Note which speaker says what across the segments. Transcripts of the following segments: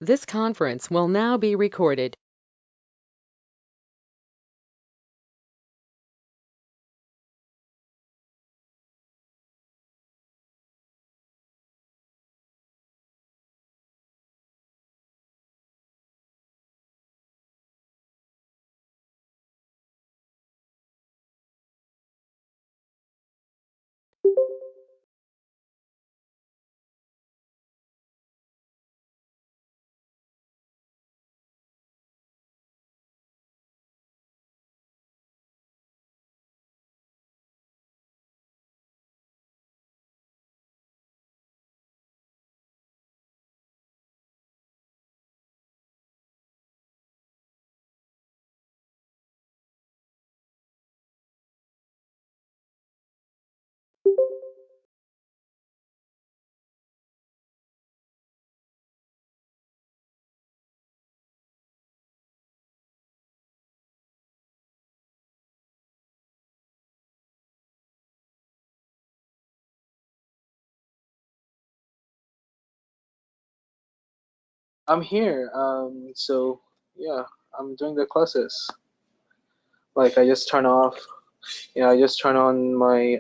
Speaker 1: This conference will now be recorded.
Speaker 2: I'm here. So yeah, I'm doing the classes. Like I just turn off. Yeah, I just turn on my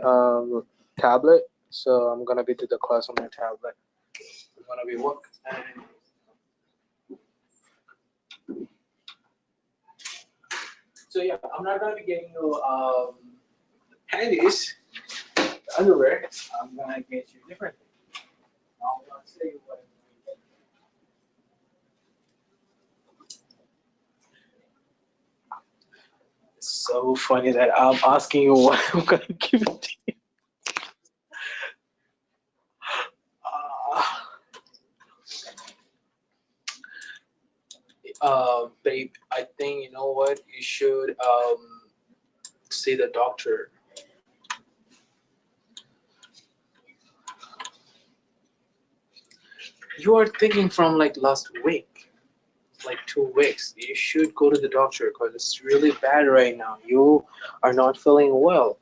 Speaker 2: tablet. So I'm gonna be do the class on my tablet. I'm gonna be work. So yeah, I'm not gonna be getting you panties, underwear. I'm gonna get you different things. I'm gonna say what I'm gonna get. It's so funny that I'm asking you what I'm gonna give it to you. Babe, I think you know what you should see the doctor. You are thinking from like last week, like 2 weeks. You should go to the doctor because it's really bad right now. You are not feeling well.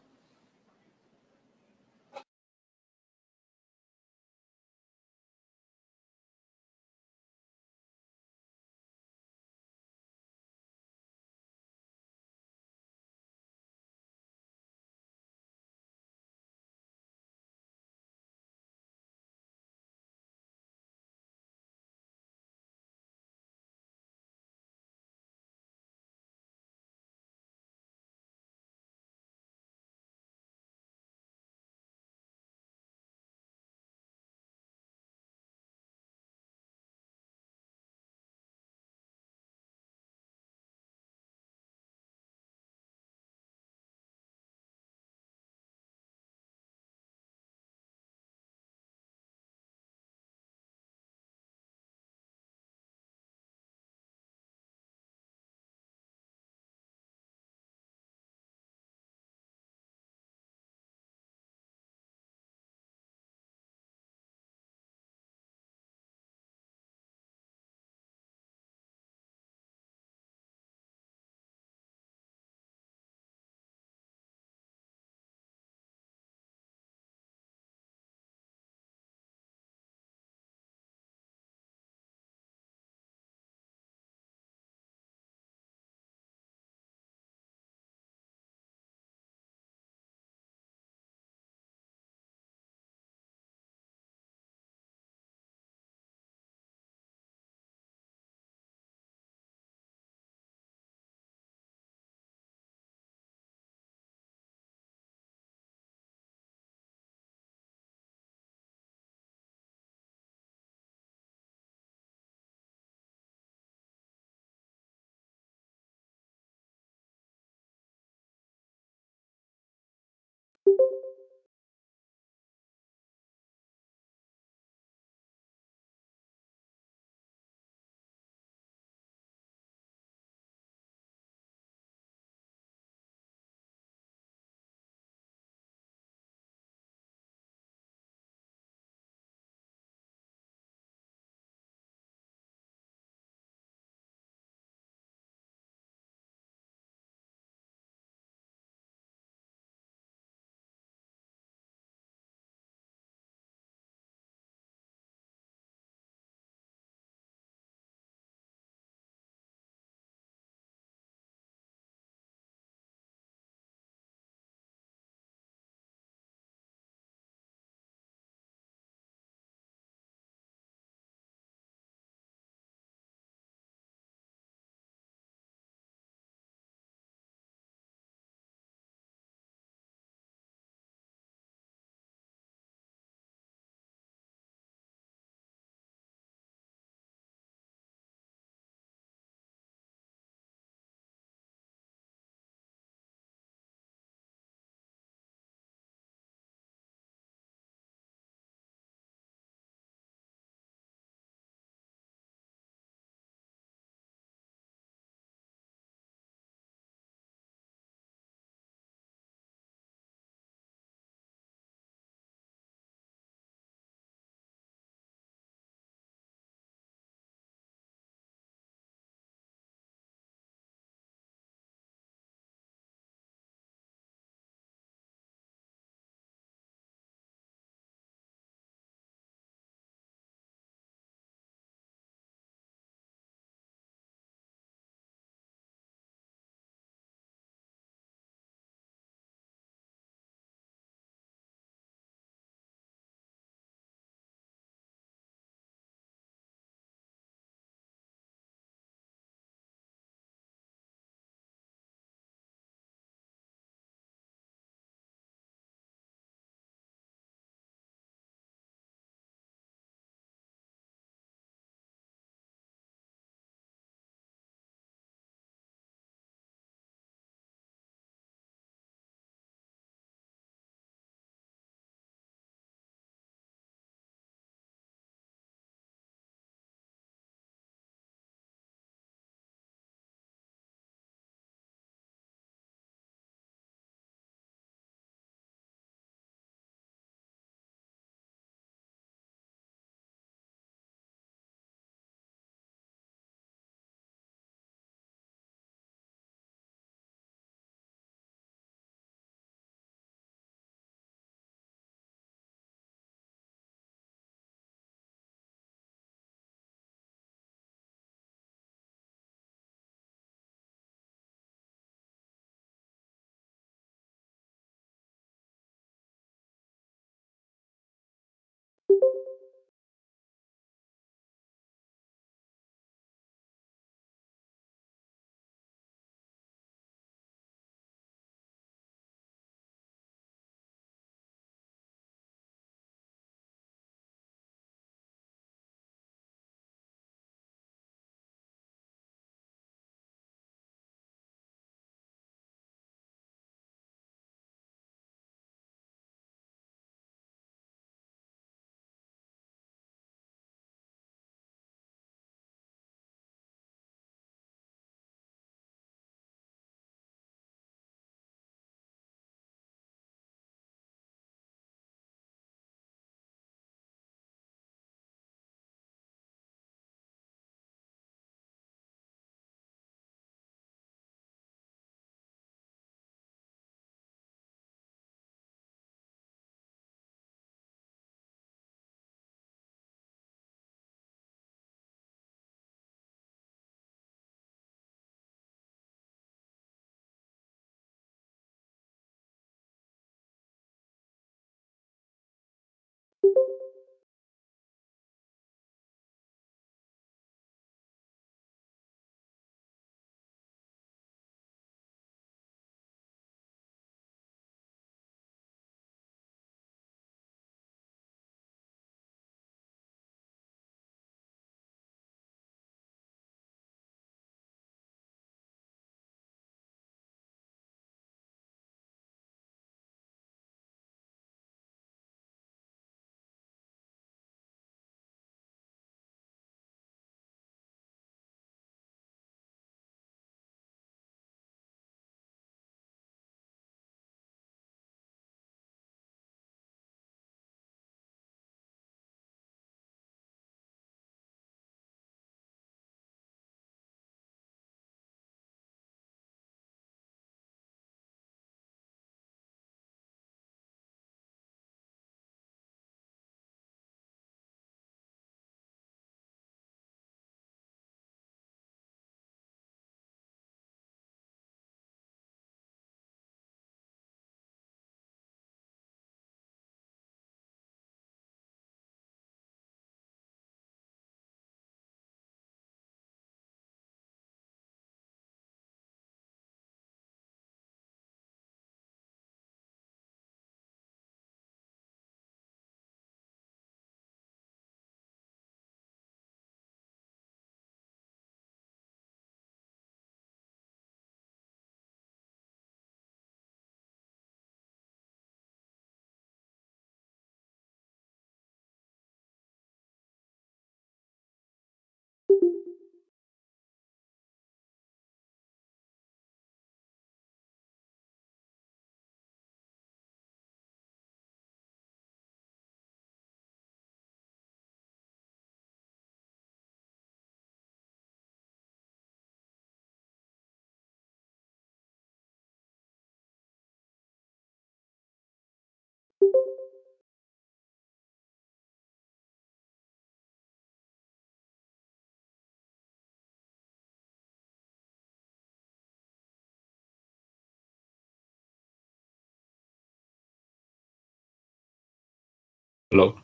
Speaker 3: Hello.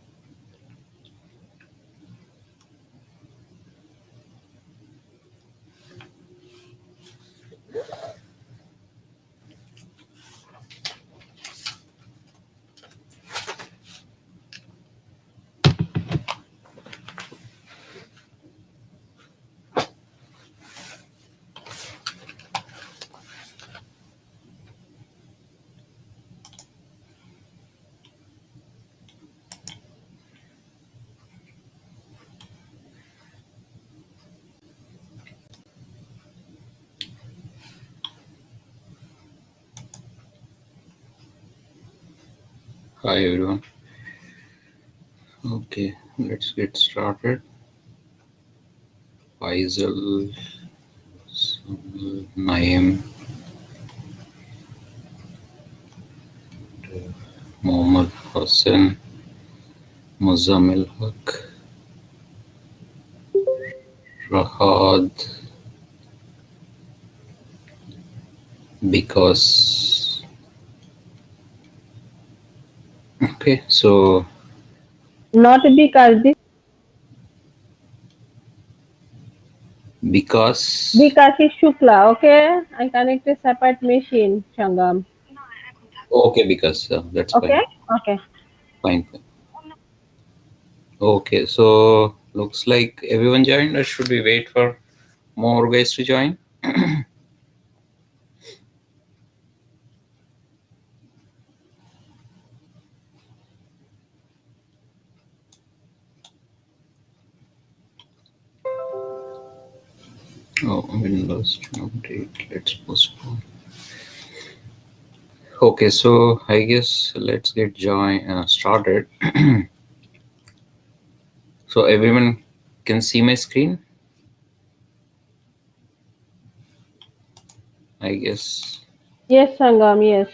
Speaker 3: Hi everyone. Okay, let's get started. Faisal, Naim, Mohammad Hassan, Muzammil Haq, Rahad, because. Okay, so
Speaker 4: Not because is Shukla, okay? I connect a separate machine, Shangam.
Speaker 3: okay, because that's
Speaker 4: Okay?
Speaker 3: fine.
Speaker 4: Okay.
Speaker 3: Fine. Okay, so looks like everyone joined, or should we wait for more guys to join? Oh, Windows update. Let's postpone. Okay, so I guess let's get started. So everyone can see my screen, I guess.
Speaker 4: Yes, Shangam, yes.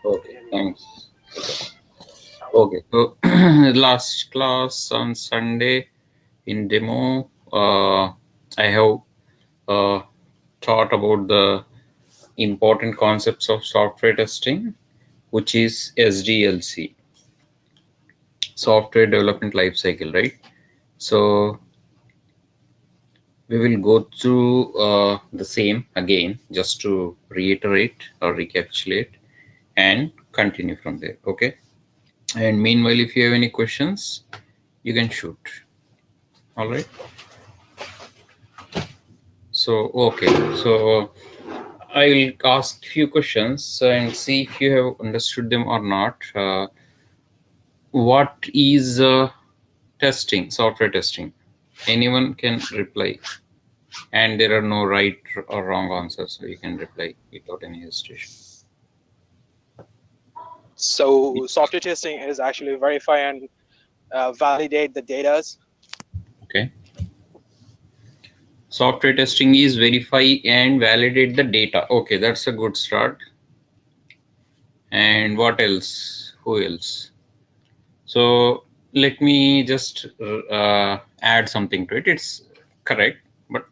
Speaker 3: Okay, thanks. Okay, so last class on Sunday in demo, I have taught about the important concepts of software testing, which is SDLC, software development lifecycle, right? So we will go through the same again, just to reiterate or recapitulate and continue from there. Okay. And meanwhile, if you have any questions, you can shoot. All right. So, okay. So I will ask few questions and see if you have understood them or not. What is testing, software testing? Anyone can reply. And there are no right or wrong answers, so you can reply without any hesitation.
Speaker 5: So software testing is actually verify and validate the data.
Speaker 3: Okay. Software testing is verify and validate the data. Okay, that's a good start. And what else? Who else? So let me just add something to it. It's correct, but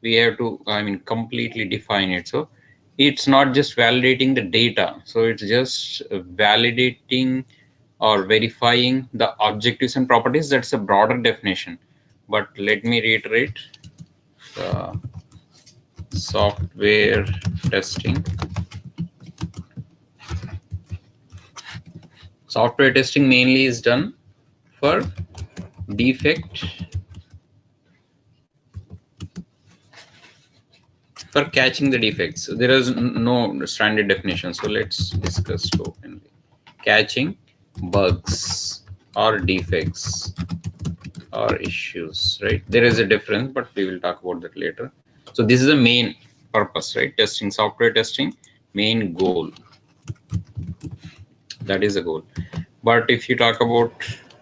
Speaker 3: we have to, completely define it. So it's not just validating the data. So it's just validating or verifying the objectives and properties. That's a broader definition. But let me reiterate. Software testing. Software testing mainly is done for defect, for catching the defects. So there is no standard definition. So let's discuss openly. Catching bugs or defects or issues, right? There is a difference, but we will talk about that later. So this is the main purpose, right? Testing, software testing, main goal. That is the goal. But if you talk about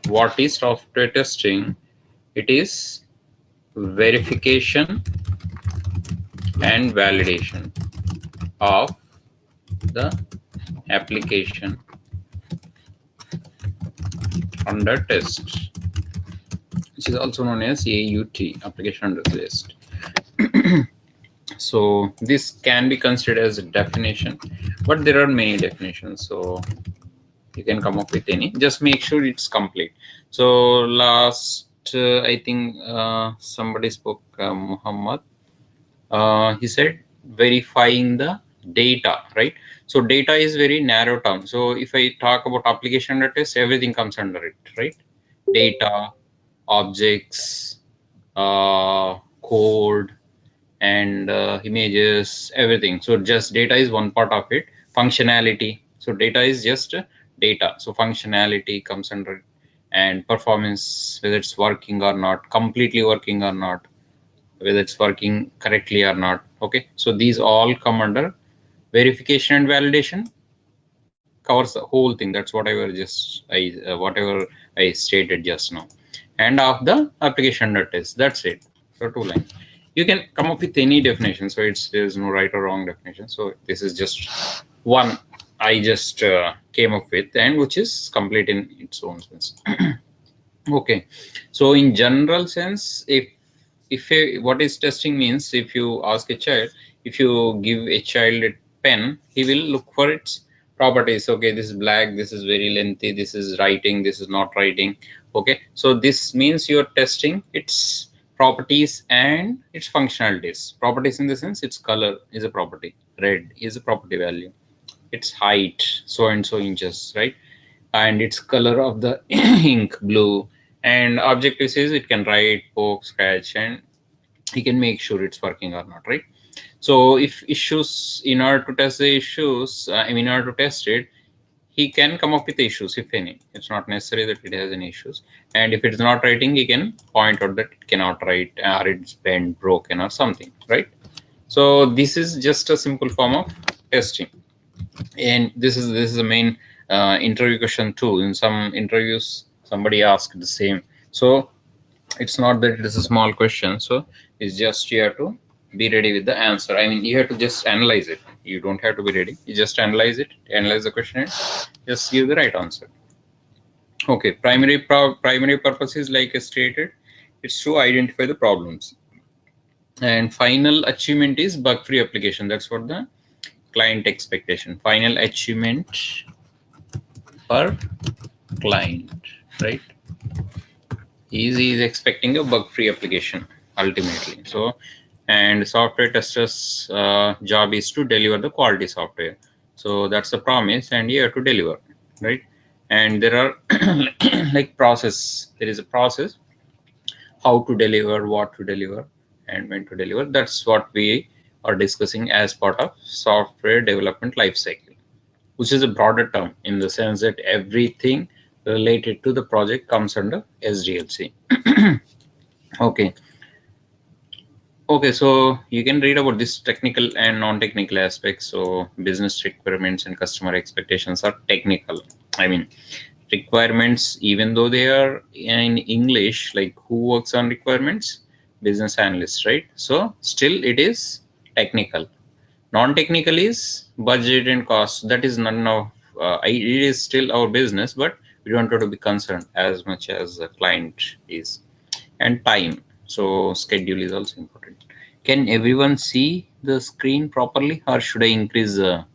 Speaker 3: what is software testing, it is verification and validation of the application under test, which is also known as AUT, application under test. So this can be considered as a definition, but there are many definitions, so you can come up with any. Just make sure it's complete. So last I think somebody spoke, Muhammad. He said verifying the data, right? So data is very narrow term. So if I talk about application under test, everything comes under it, right? Data, objects, code, and images, everything. So just data is one part of it. Functionality. So data is just data. So functionality comes under it, and performance, whether it's working or not, completely working or not, whether it's working correctly or not. Okay, so these all come under verification and validation. Covers the whole thing. That's whatever whatever I stated just now. And of the application under test, that's it. So 2 lines. You can come up with any definition. So there's no right or wrong definition. So this is just one I just came up with, and which is complete in its own sense. Okay, so in general sense, what is testing means, if you ask a child, if you give a child a pen, he will look for its properties. Okay, this is black, this is very lengthy, this is writing, this is not writing. Okay, so this means you're testing its properties and its functionalities. Properties in the sense, its color is a property, red is a property value, its height so and so inches, right? And its color of the ink, blue. And objective says it can write, poke, scratch, and he can make sure it's working or not, right? So if issues, in order to test the issues, in order to test it, he can come up with issues, if any. It's not necessary that it has any issues. And if it's not writing, he can point out that it cannot write, or it's bent, broken, or something, right? So this is just a simple form of testing. And this is the main interview question too. In some interviews, somebody asked the same. So it's not that it is a small question. So it's just you have to be ready with the answer. You have to just analyze it. You don't have to be ready. You just analyze it, analyze the question, and just give the right answer. Okay, primary purpose is, like I stated, it's to identify the problems. And final achievement is bug-free application. That's what the client expectation. Final achievement per client, right? He is expecting a bug-free application ultimately. So, and software testers' job is to deliver the quality software. So that's the promise, and you have to deliver, right? And there are like process. There is a process how to deliver, what to deliver, and when to deliver. That's what we are discussing as part of software development lifecycle, which is a broader term in the sense that everything related to the project comes under SDLC. Okay. Okay, so you can read about this technical and non-technical aspects. So business requirements and customer expectations are technical. Requirements, even though they are in English, like who works on requirements? Business analysts, right? So still it is technical. Non-technical is budget and cost. That is none of it is still our business, but we don't have to be concerned as much as the client is. And time. So schedule is also important. Can everyone see the screen properly, or should I increase the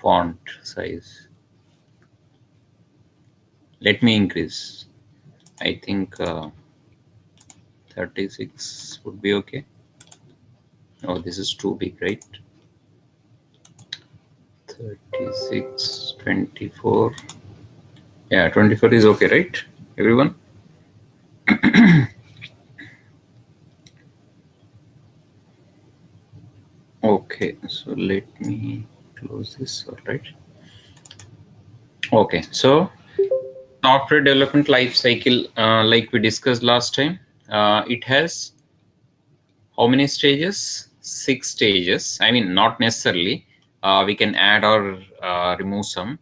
Speaker 3: font size? Let me increase. I think 36 would be okay. Oh, this is too big, right? 36, 24. Yeah, 24 is okay, right? Everyone? Okay, so let me close this, all right? Okay, so software development life cycle, like we discussed last time, it has how many stages? 6 stages. Not necessarily. We can add or remove some.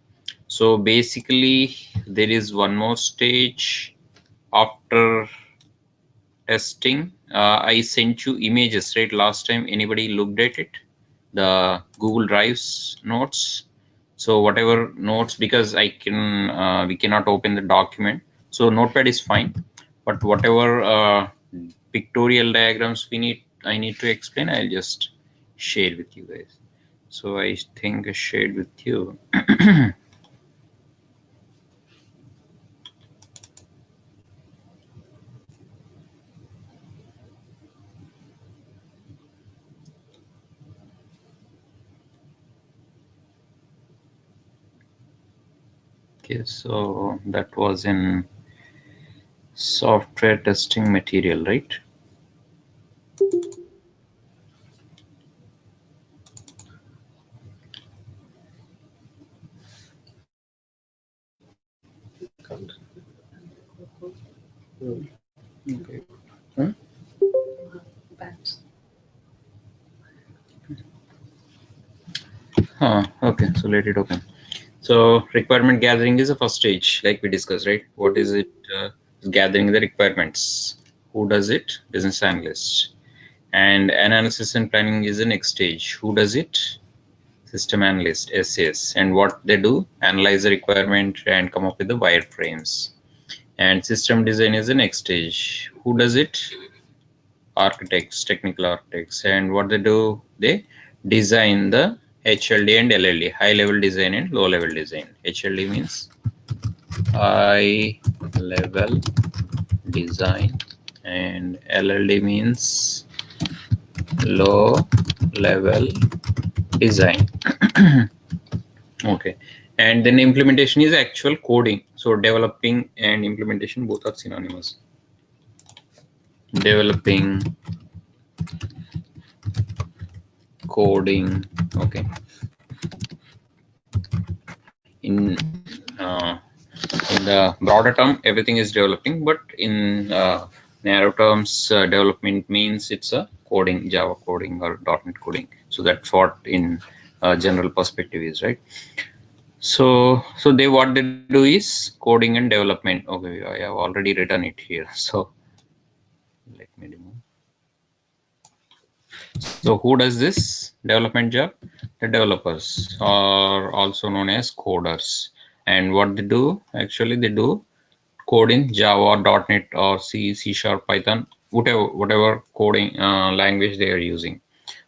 Speaker 3: So basically, there is one more stage after testing. I sent you images, right? Last time, anybody looked at it? The Google Drive's notes. So whatever notes, because we cannot open the document. So notepad is fine, but whatever pictorial diagrams I need to explain, I'll just share with you guys. So I think I shared with you. Okay, so that was in software testing material, right? Okay. Okay, so let it open. So requirement gathering is the first stage, like we discussed, right? What is it? Gathering the requirements. Who does it? Business analyst. And analysis and planning is the next stage. Who does it? System analyst, SAS. And what they do? Analyze the requirement and come up with the wireframes. And system design is the next stage. Who does it? Architects, technical architects. And what they do? They design the HLD and LLD, high level design and low level design. HLD means high level design and LLD means low level design. Okay, and then implementation is actual coding. So developing and implementation both are synonymous. Developing, coding. Okay, in the broader term, everything is developing, but in narrow terms, development means it's a coding, Java coding or .NET coding. So that's what in general perspective is, right? So what they do is coding and development. Okay, I have already written it here. So let me remove. So who does this development job? The developers are also known as coders. And what they do, actually they do code in Java, .NET or C, C#, Python, whatever coding language they are using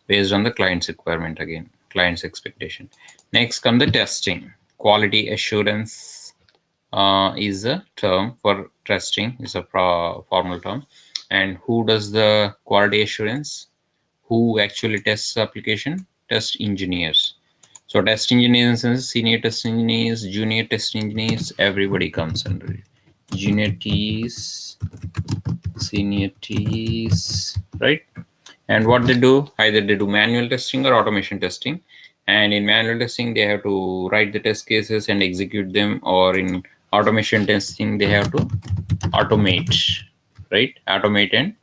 Speaker 3: based on the client's requirement, again, client's expectation. Next come the testing. Quality assurance is a term for testing, is a formal term. And who does the quality assurance? Who actually tests the application? Test engineers. So test engineers, senior test engineers, junior test engineers, everybody comes under it. Junior T's, senior T's, right? And what they do, either they do manual testing or automation testing. And in manual testing, they have to write the test cases and execute them, or in automation testing, they have to automate, right? Automate and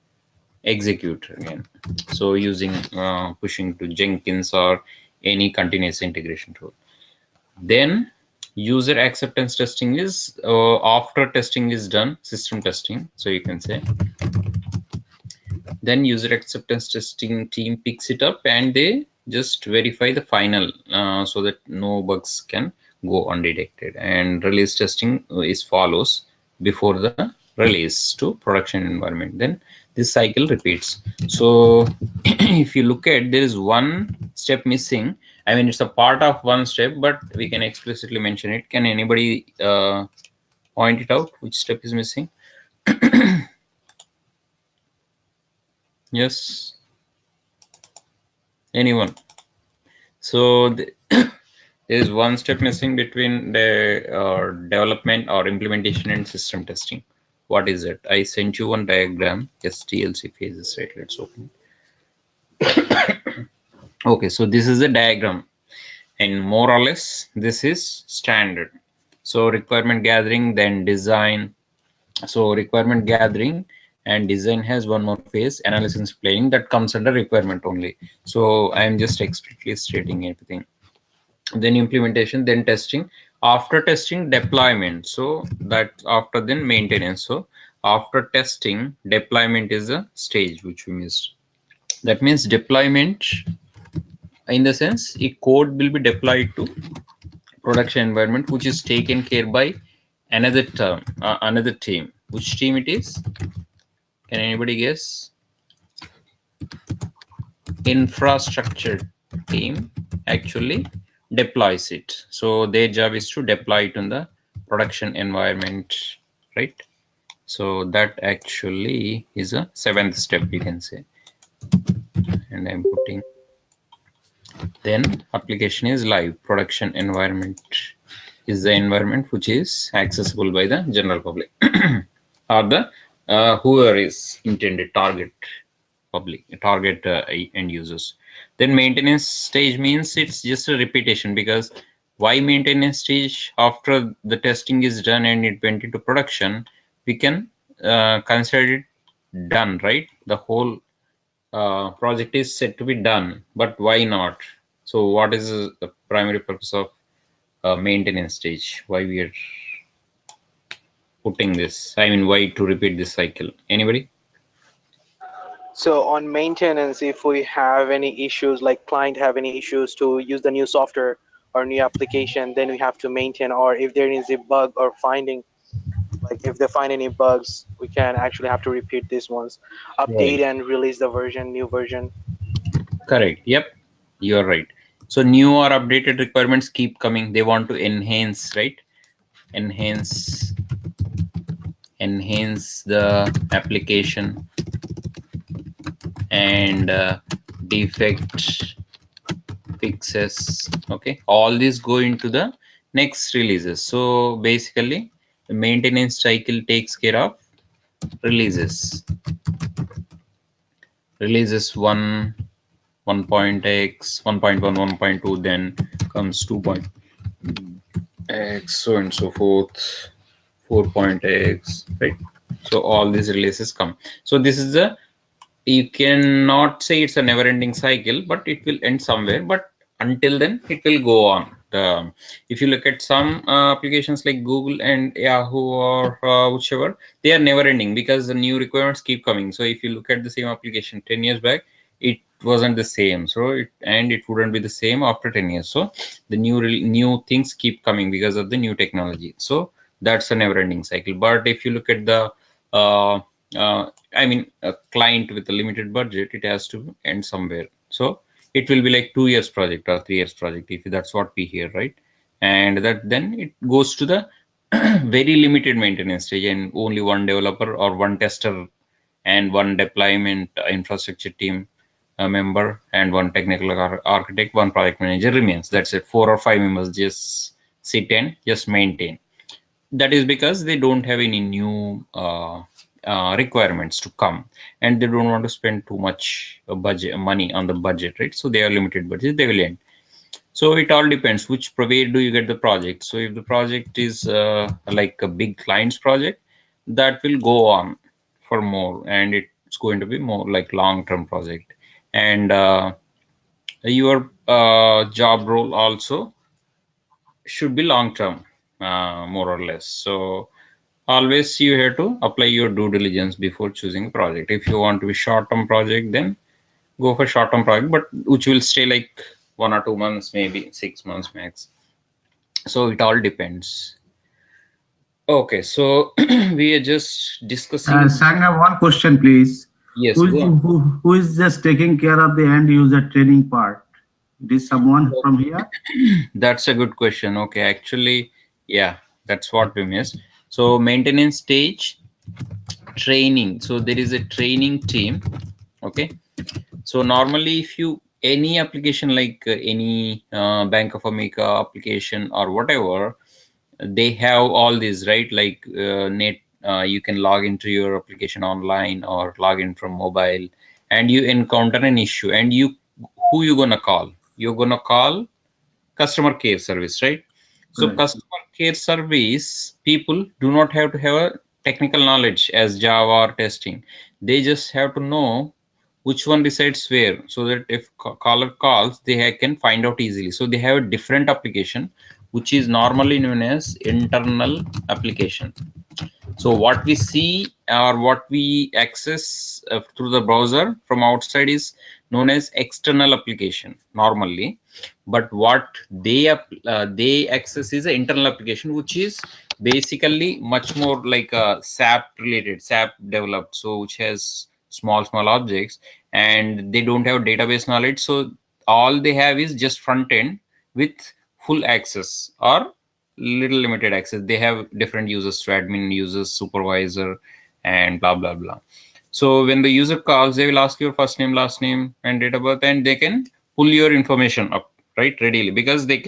Speaker 3: execute again. So using pushing to Jenkins or any continuous integration tool. Then user acceptance testing is after testing is done, system testing. So you can say, then user acceptance testing team picks it up and they just verify the final so that no bugs can go undetected. And release testing is follows before the release to production environment. Then this cycle repeats. So if you look at, there is one step missing. I mean, it's a part of one step, but we can explicitly mention it. Can anybody point it out which step is missing? Yes, anyone? So there is one step missing between the development or implementation and system testing. What is it? I sent you one diagram, STLC phases, right? Let's open it. Okay, so this is a diagram, and more or less this is standard. So requirement gathering, then design. So requirement gathering and design has one more phase, analysis and planning, that comes under requirement only. So I am just explicitly stating everything. Then implementation, then testing, after testing deployment. So that after then maintenance. So after testing, deployment is a stage which we missed. That means deployment in the sense a code will be deployed to production environment, which is taken care by another term, another team. Which team it is? Can anybody guess? Infrastructure team actually deploys it. So their job is to deploy it in the production environment, right? So that actually is a 7th step, you can say. And I'm putting, then application is live. Production environment is the environment which is accessible by the general public or the whoever is intended target public, target end users. Then maintenance stage means it's just a repetition, because why maintenance stage? After the testing is done and it went into production, we can consider it done, right? The whole project is said to be done, but why not? So what is the primary purpose of maintenance stage? Why we are putting this? I mean, why to repeat this cycle? Anybody?
Speaker 5: So on maintenance, if we have any issues, like client have any issues to use the new software or new application, then we have to maintain. Or if there is a bug or finding, like if they find any bugs, we can actually have to repeat these ones,
Speaker 3: Right.
Speaker 5: update and release the version, new version.
Speaker 3: Correct. Yep, you're right. So new or updated requirements keep coming. They want to enhance, right? Enhance the application, and defect fixes. Okay, all these go into the next releases. So basically, the maintenance cycle takes care of releases. Releases 1.x, 1.1, 1.2, then comes 2.x, so and so forth, 4.x, right? So all these releases come. So this is the, you cannot say it's a never ending cycle, but it will end somewhere. But until then, it will go on. If you look at some applications like Google and Yahoo or whichever, they are never ending because the new requirements keep coming. So if you look at the same application 10 years back, it wasn't the same. So it wouldn't be the same after 10 years. So the new things keep coming because of the new technology. So that's a never ending cycle. But if you look at the I mean, a client with a limited budget, it has to end somewhere. So it will be like 2 years project or 3 years project, if that's what we hear, right? And that then it goes to the very limited maintenance stage, and only one developer or one tester and one deployment infrastructure team member and one technical architect, one project manager remains. That's it. 4 or 5 members just sit and just maintain. That is because they don't have any new requirements to come, and they don't want to spend too much money on the budget, right? So they are limited budget, they will end. So it all depends which where do you get the project. So if the project is like a big client's project, that will go on for more, and it's going to be more like long-term project. And your job role also should be long-term, more or less. So always you have to apply your due diligence before choosing a project. If you want to be short-term project, then go for short-term project, but which will stay like 1 or 2 months, maybe 6 months max. So it all depends. Okay, so we are just discussing.
Speaker 6: Sagna, one question, please.
Speaker 3: Yes.
Speaker 6: Who is just taking care of the end user training part? It is someone from here?
Speaker 3: That's a good question. Okay, actually, yeah, that's what we missed. So maintenance stage, training. So there is a training team. Okay. So normally, if you any application like any Bank of America application or whatever, they have all these, right? Like net, you can log into your application online or log in from mobile, and you encounter an issue, and who you gonna call? You're gonna call customer care service, right? So
Speaker 6: Right.
Speaker 3: customer care service people do not have to have a technical knowledge as Java or testing. They just have to know which one resides where, so that if caller calls, they can find out easily. So they have a different application, which is normally known as internal application. So what we see or what we access through the browser from outside is known as external application normally, but what they access is an internal application, which is basically much more like a SAP related, SAP developed, so which has small objects, and they don't have database knowledge. So all they have is just front end with full access or little limited access. They have different users, so admin, users, supervisor, and blah blah blah. So when the user calls, they will ask your first name, last name, and date of birth, and they can pull your information up right readily, because they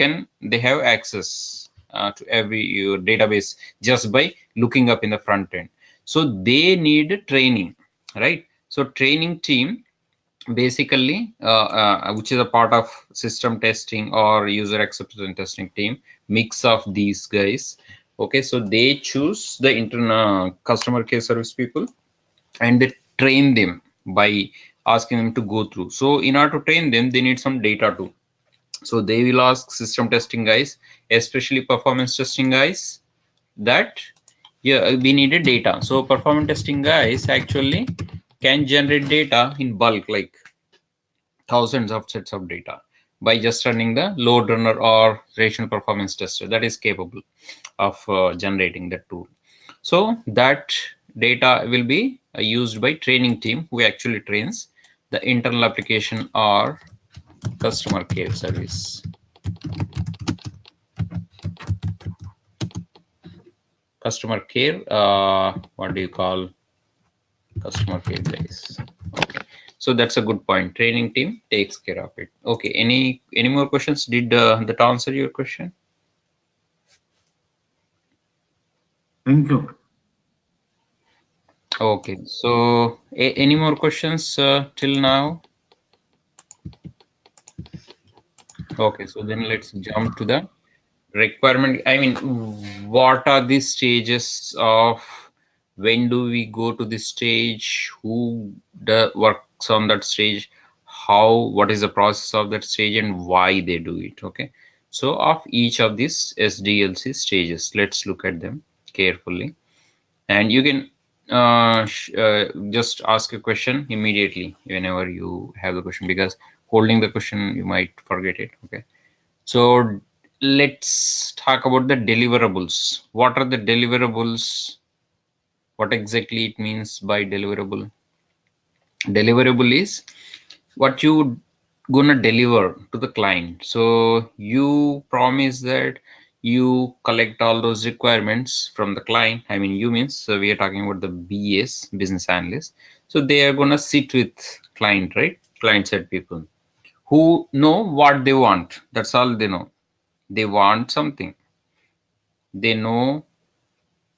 Speaker 3: have access to every your database just by looking up in the front end. So they need training, right? So training team basically, which is a part of system testing or user acceptance testing team, mix of these guys. Okay, so they choose the internal customer care service people, and they train them by asking them to go through. So in order to train them, they need some data too. So they will ask system testing guys, especially performance testing guys, that yeah, we needed data. So performance testing guys actually can generate data in bulk, like thousands of sets of data, by just running the load runner or rational performance tester that is capable of generating that tool. So that data will be used by training team, who actually trains the internal application or customer care service. Customer care, what do you call customer care guys? Okay, so that's a good point. Training team takes care of it. Okay, any more questions? Did that answer your question?
Speaker 6: Thank you.
Speaker 3: Okay, so any more questions till now? Okay, so then let's jump to the requirement. I mean, what are the stages of, when do we go to this stage, who works on that stage, what is the process of that stage, and why they do it? Okay, so of each of these SDLC stages, let's look at them carefully, and you can just ask a question immediately whenever you have the question, because holding the question you might forget it. Okay, so let's talk about the deliverables. What are the deliverables? What exactly it means by deliverable? Deliverable is what you gonna deliver to the client. So you promise that you collect all those requirements from the client. I mean, you means, so we are talking about the BS, business analyst. So they are gonna sit with client, right? Client side people who know what they want. That's all they know. They want something. They know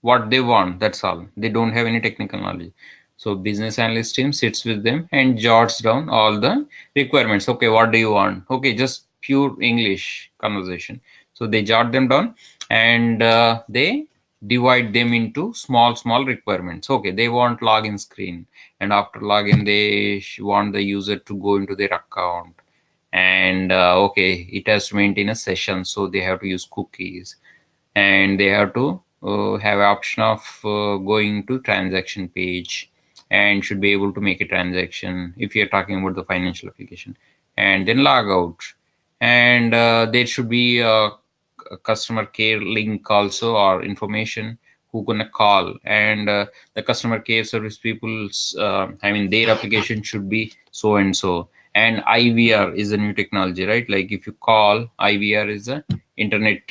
Speaker 3: what they want. That's all. They don't have any technical knowledge. So business analyst team sits with them and jots down all the requirements. Okay, what do you want? Okay, just pure English conversation. So they jot them down, and they divide them into small requirements. Okay, they want login screen, and after login they want the user to go into their account, and okay, it has to maintain a session, so they have to use cookies, and they have to have option of going to transaction page, and should be able to make a transaction if you're talking about the financial application, and then log out. And there should be a customer care link also, or information who gonna call, and the customer care service people's I mean, their application should be so and so. And IVR is a new technology, right? Like if you call, IVR is a internet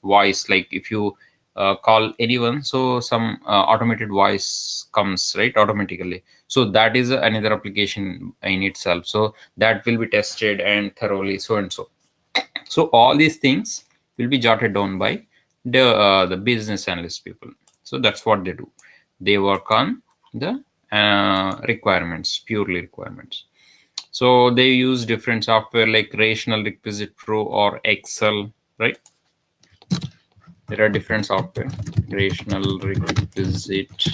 Speaker 3: voice. Like if you call anyone, so some automated voice comes, right, automatically. So that is another application in itself. So that will be tested and thoroughly, so and so. So all these things will be jotted down by the business analyst people. So that's what they do. They work on the requirements, purely requirements. So they use different software like Rational Requisite Pro or Excel, right? There are different software. Rational Requisite.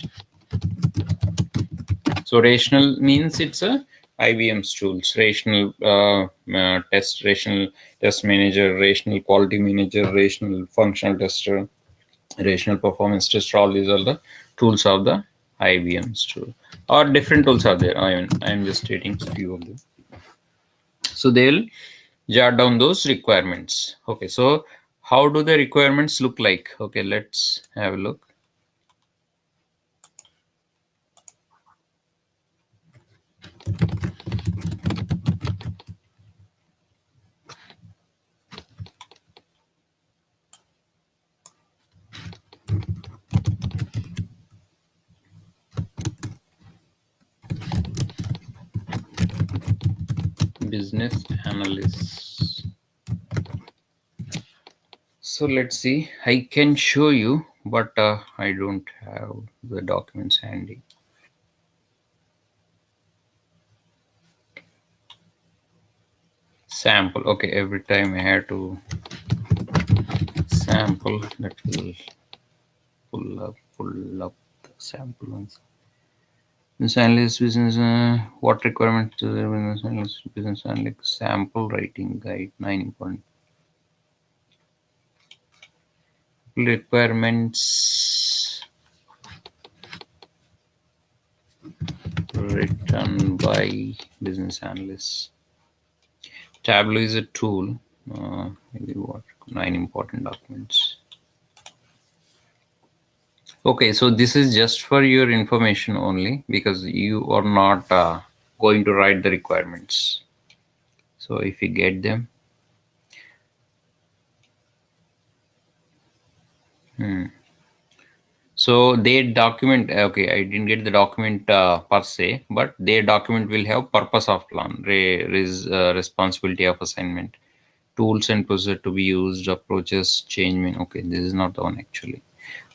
Speaker 3: So Rational means it's a IBM's tools. Rational Rational Test Manager, Rational Quality Manager, Rational Functional Tester, Rational Performance Tester. All these are the tools of the IBM's tool. Or different tools are there. I'm just stating a few of them. So they'll jot down those requirements. Okay, so how do the requirements look like? Okay, let's have a look. Business analysts. So let's see, I can show you, but I don't have the documents handy. Sample. Okay, every time I have to sample, that will pull up the sample ones. Business analyst, what requirements do the business analyst sample writing guide 9 important requirements written by business analysts. Tableau is a tool. Maybe what 9 important documents. Okay, so this is just for your information only, because you are not going to write the requirements. So if you get them, so their document, okay, I didn't get the document per se, but their document will have purpose of plan, responsibility of assignment, tools and procedure to be used, approaches, change. Okay, this is not the one actually.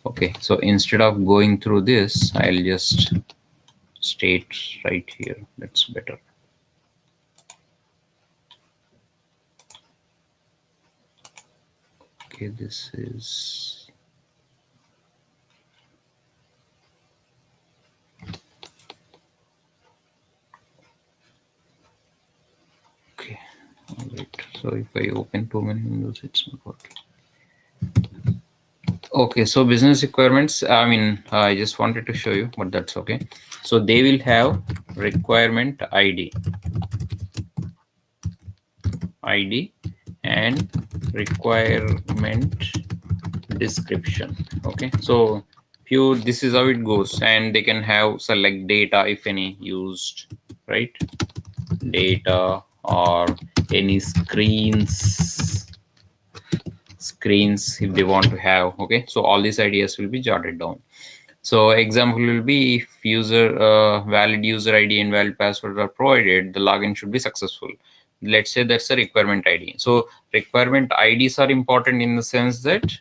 Speaker 3: Okay, so instead of going through this, I'll just state right here. That's better. Okay, this is okay. All right. So if I open too many windows, it's not working. Okay, so business requirements, I mean, I just wanted to show you, but that's okay. So they will have requirement ID and requirement description. Okay, so this is how it goes, and they can have select data if any used, right? Data or any screens if they want to have. Okay, so all these ideas will be jotted down. So example will be if valid user ID and valid password are provided, the login should be successful. Let's say that's a requirement ID. So requirement IDs are important in the sense that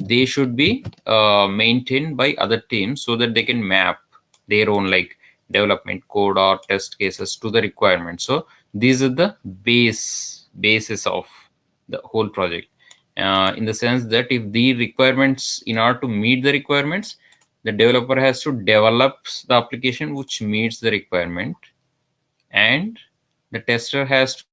Speaker 3: they should be maintained by other teams so that they can map their own like development code or test cases to the requirements. So these are the basis of the whole project, in the sense that if the requirements, in order to meet the requirements, the developer has to develop the application which meets the requirement, and the tester has to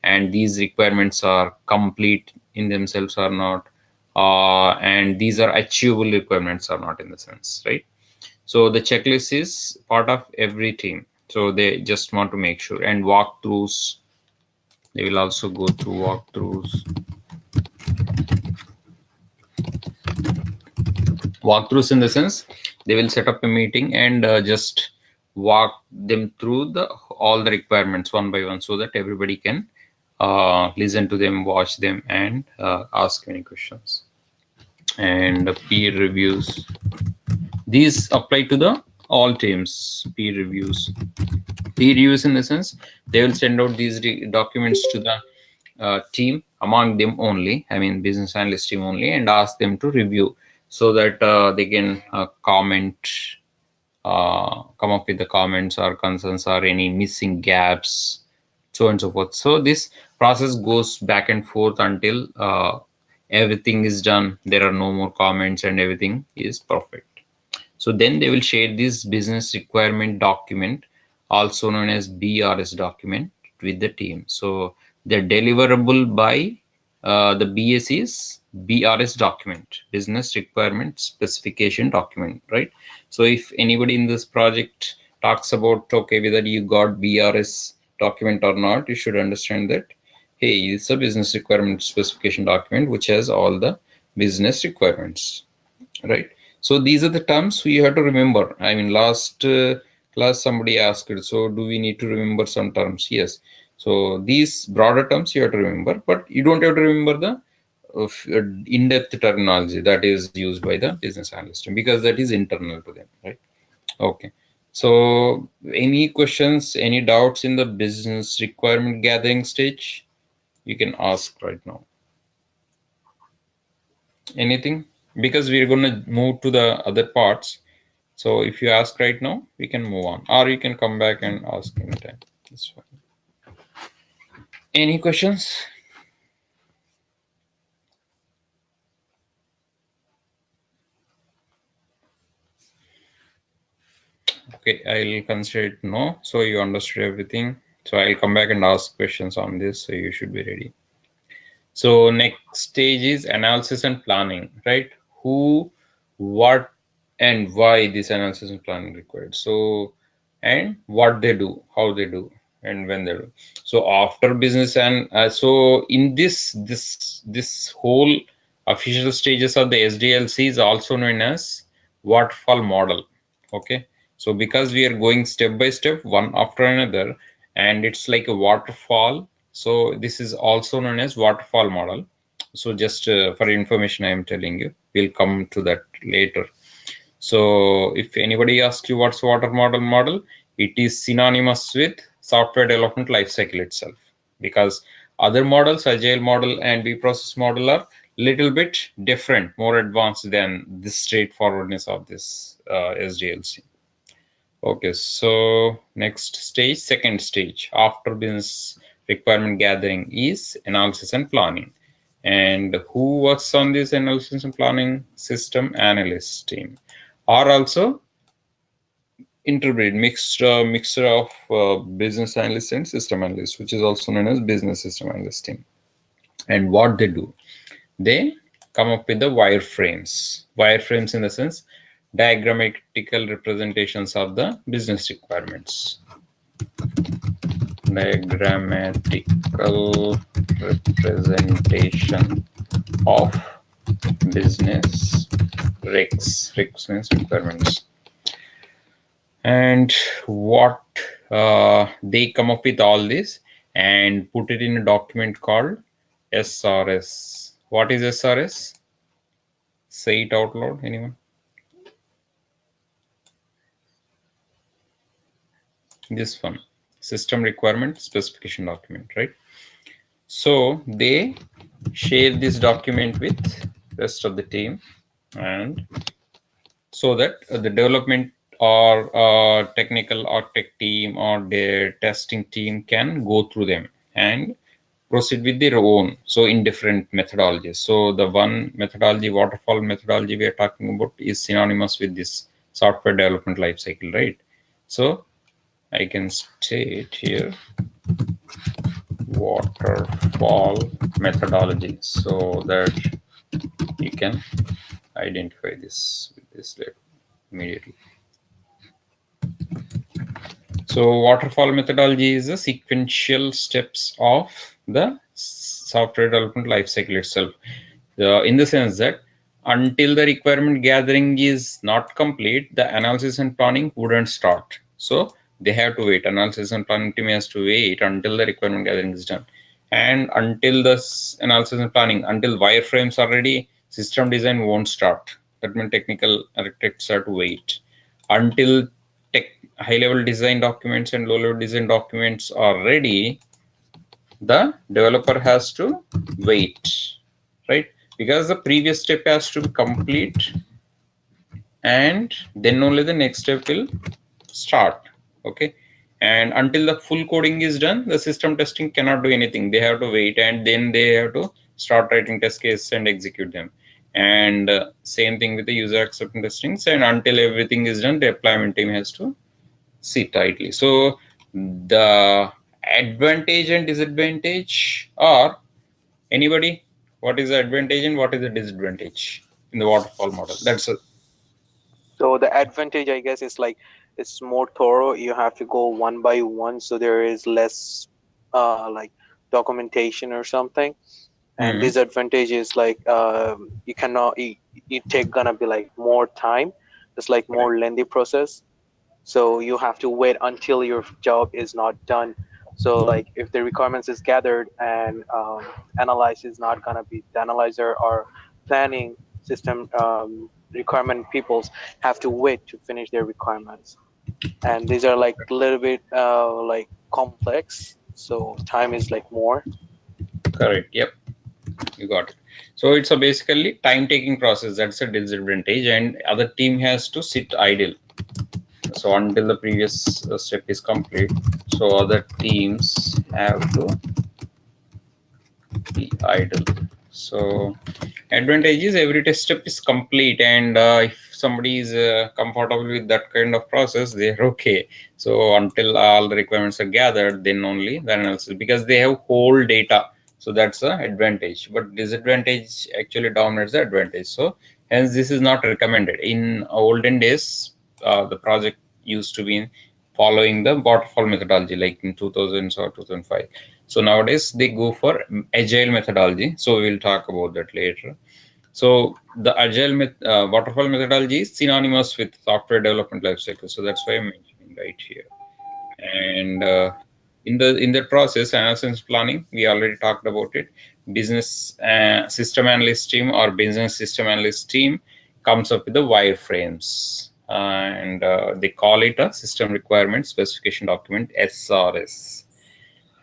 Speaker 3: and these requirements are complete in themselves or not, and these are achievable requirements or not in the sense, right? So the checklist is part of every team, so they just want to make sure. And walkthroughs, they will also go through walkthroughs in the sense they will set up a meeting and just walk them through all the requirements one by one, so that everybody can listen to them, watch them, and ask any questions. And peer reviews, these apply to the all teams. Peer reviews in the sense they will send out these documents to the team, among them only, I mean business analyst team only, and ask them to review so that they can comment, come up with the comments or concerns or any missing gaps, so on and so forth. So this process goes back and forth until everything is done, there are no more comments and everything is perfect. So then they will share this business requirement document, also known as BRS document, with the team. So the deliverable by the BS is BRS document, business requirement specification document, right? So if anybody in this project talks about, okay, whether you got BRS document or not, you should understand that, hey, it's a business requirement specification document which has all the business requirements, right? So these are the terms we have to remember. I mean, last class somebody asked, so do we need to remember some terms? Yes. So these broader terms you have to remember, but you don't have to remember the in-depth terminology that is used by the business analyst, because that is internal to them, right? Okay. So any questions, any doubts in the business requirement gathering stage, you can ask right now. Anything? Because we're going to move to the other parts. So if you ask right now, we can move on, or you can come back and ask anytime. That's fine. Any questions? Okay, I'll consider it no. So you understood everything. So I'll come back and ask questions on this. So you should be ready. So next stage is analysis and planning, right? Who, what, and why this analysis and planning required. So, and what they do, how they do, and when they do. So after business and so in this whole official stages of the SDLC is also known as waterfall model. Okay. So because we are going step by step, one after another, and it's like a waterfall. So this is also known as waterfall model. So just for information, I am telling you, we'll come to that later. So if anybody asks you what's waterfall model, it is synonymous with software development lifecycle itself, because other models, agile model and process model, are little bit different, more advanced than the straightforwardness of this SDLC. Okay, so next stage, second stage after business requirement gathering is analysis and planning. And who works on this analysis and planning? System analyst team, or also interbreed mixture of business analyst and system analyst, which is also known as business system analyst team. And what they do, they come up with the wireframes. Wireframes in the sense diagrammatical representations of the business requirements. Diagrammatical representation of business recs. Recs means requirements. And what they come up with all this and put it in a document called SRS. What is SRS? Say it out loud, anyone? This one, system requirement specification document, right? So they share this document with rest of the team, and so that the development or technical architect team or their testing team can go through them and proceed with their own, so in different methodologies. So the one methodology, waterfall methodology we are talking about, is synonymous with this software development lifecycle, right? So I can state here waterfall methodology, so that you can identify this with this later immediately. So waterfall methodology is the sequential steps of the software development lifecycle itself, in the sense that until the requirement gathering is not complete, the analysis and planning wouldn't start. So they have to wait. Analysis and planning team has to wait until the requirement gathering is done, and until this analysis and planning, until wireframes are ready, system design won't start. That means technical architects have to wait until high-level design documents and low-level design documents are ready. The developer has to wait, right? Because the previous step has to be complete, and then only the next step will start. Okay, and until the full coding is done, the system testing cannot do anything. They have to wait, and then they have to start writing test cases and execute them. And same thing with the user acceptance testings. And until everything is done, the deployment team has to sit idly. So the advantage and disadvantage are, anybody, what is the advantage and what is the disadvantage in the waterfall model? That's a
Speaker 5: So the advantage, I guess, is like it's more thorough. You have to go one by one, so there is less like documentation or something. And disadvantage is like you cannot it take gonna be like more time. It's like more lengthy process. So you have to wait until your job is not done. So like if the requirements is gathered and analyzed is not gonna be, the analyzer or planning system requirement peoples have to wait to finish their requirements, and these are like a little bit like complex, so time is like more.
Speaker 3: correct. Yep, you got it. So it's a basically time-taking process. That's a disadvantage, and other team has to sit idle. So until the previous step is complete, so other teams have to be idle. So advantage is every test step is complete, and if somebody is comfortable with that kind of process, they're okay. So until all the requirements are gathered, then only the analysis, because they have whole data. So that's the advantage, but disadvantage actually dominates the advantage. So hence this is not recommended. In olden days, the project used to be following the waterfall methodology, like in 2000s or 2005. So nowadays they go for agile methodology. So we will talk about that later. So the agile waterfall methodology is synonymous with software development lifecycle. So that's why I'm mentioning right here. And in the process, analysis planning, we already talked about it. Business system analyst team or business system analyst team comes up with the wireframes, and they call it a system requirement specification document, SRS,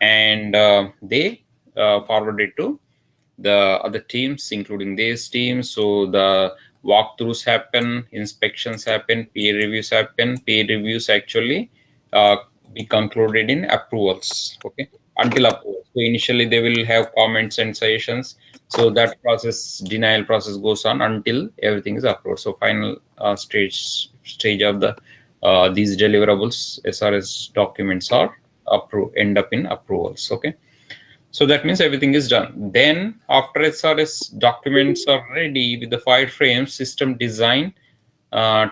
Speaker 3: and they forward it to the other teams, including these teams. So the walkthroughs happen, inspections happen, peer reviews happen. Peer reviews actually be concluded in approvals, okay, until approval. So initially they will have comments and suggestions. So that process, denial process, goes on until everything is approved. So final stage of the these deliverables, SRS documents are end up in approvals, okay. So that means everything is done. Then after SRS documents are ready with the wireframes, system design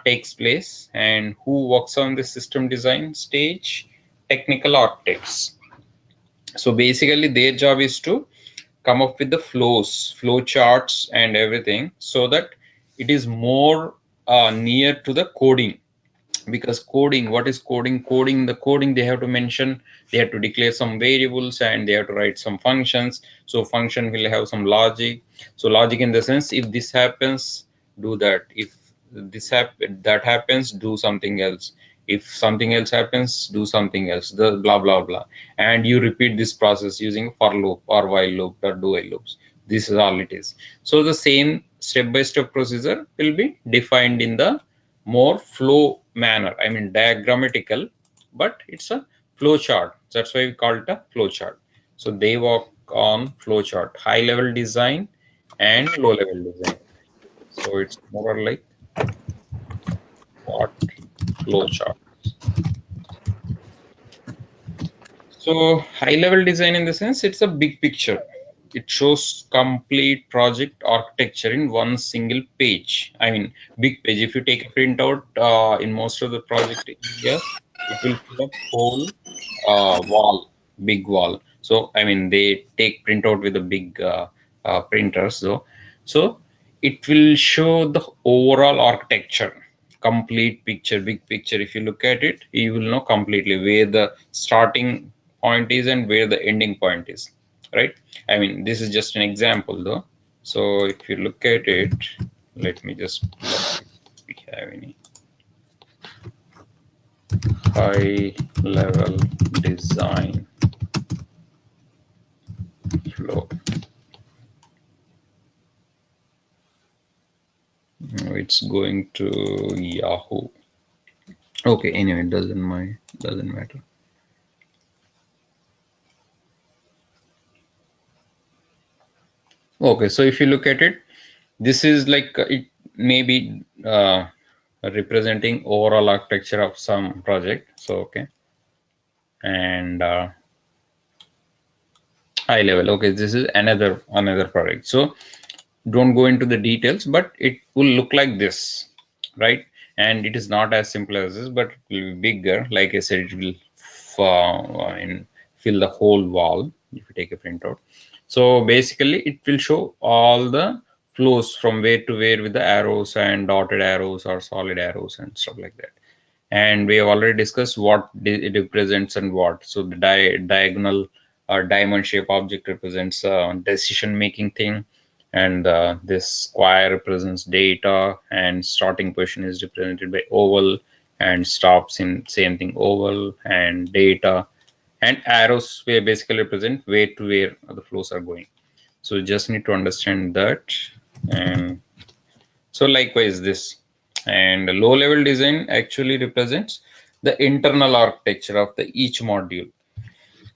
Speaker 3: takes place. And who works on the system design stage? Technical architects. So basically their job is to come up with the flows, flow charts and everything, so that it is more near to the coding. Because coding, what is coding? The coding, they have to mention, they have to declare some variables and they have to write some functions. So function will have some logic. So logic in the sense, if this happens, do that. If that happens, do something else. If something else happens, do something else, the blah blah blah. And you repeat this process using for loop or while loop or do while loops. This is all it is. So the same step-by-step procedure will be defined in the more flow manner, I mean diagrammatical, but it's a flow chart. That's why we call it a flow chart. So they work on flow chart, high level design and low level design. So it's more like what flow chart. So high level design in the sense, it's a big picture. It shows complete project architecture in one single page. I mean, big page. If you take a printout in most of the project areas, it will fill up whole wall, big wall. So I mean, they take printout with a big printers. So it will show the overall architecture, complete picture, big picture. If you look at it, you will know completely where the starting point is and where the ending point is, right? I mean, this is just an example though. So if you look at it, let me just if we have any high level design flow. It's going to Yahoo. Okay, anyway, it doesn't matter. Okay, so if you look at it, this is like it may be representing overall architecture of some project. So okay, and high level. Okay, this is another project. So don't go into the details, but it will look like this, right? And it is not as simple as this, but it will be bigger. Like I said, it will fill the whole wall if you take a printout. So basically, it will show all the flows from where to where with the arrows and dotted arrows or solid arrows and stuff like that. And we have already discussed what it represents and what. So the diagonal or diamond shape object represents decision making thing, and this square represents data, and starting position is represented by oval, and stops in same thing, oval and data, and arrows where basically represent where to where the flows are going. So you just need to understand that. And so likewise this, and low level design actually represents the internal architecture of the each module.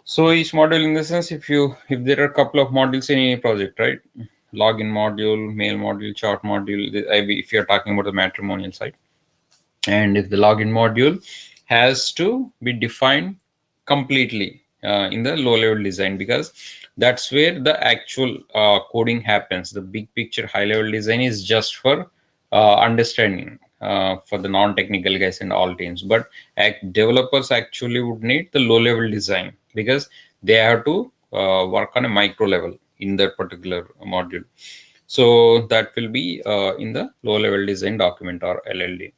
Speaker 3: So each module, in the sense, if there are a couple of modules in any project, right? Login module, mail module, chart module, if you're talking about the matrimonial side. And if the login module has to be defined completely in the low level design, because that's where the actual coding happens. The big picture high level design is just for understanding for the non-technical guys and all teams, but developers actually would need the low level design because they have to work on a micro level in that particular module. So that will be in the low level design document or LLD.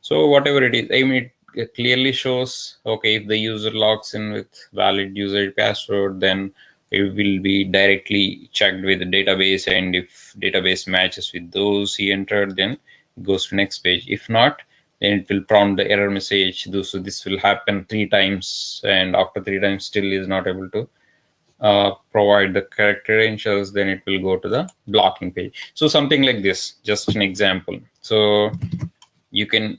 Speaker 3: So whatever it is, I mean, it clearly shows, okay, if the user logs in with valid user password, then it will be directly checked with the database, and if database matches with those he entered, then it goes to next page. If not, then it will prompt the error message. So this will happen 3 times, and after 3 times still is not able to provide the correct credentials, then it will go to the blocking page. So something like this, just an example. So you can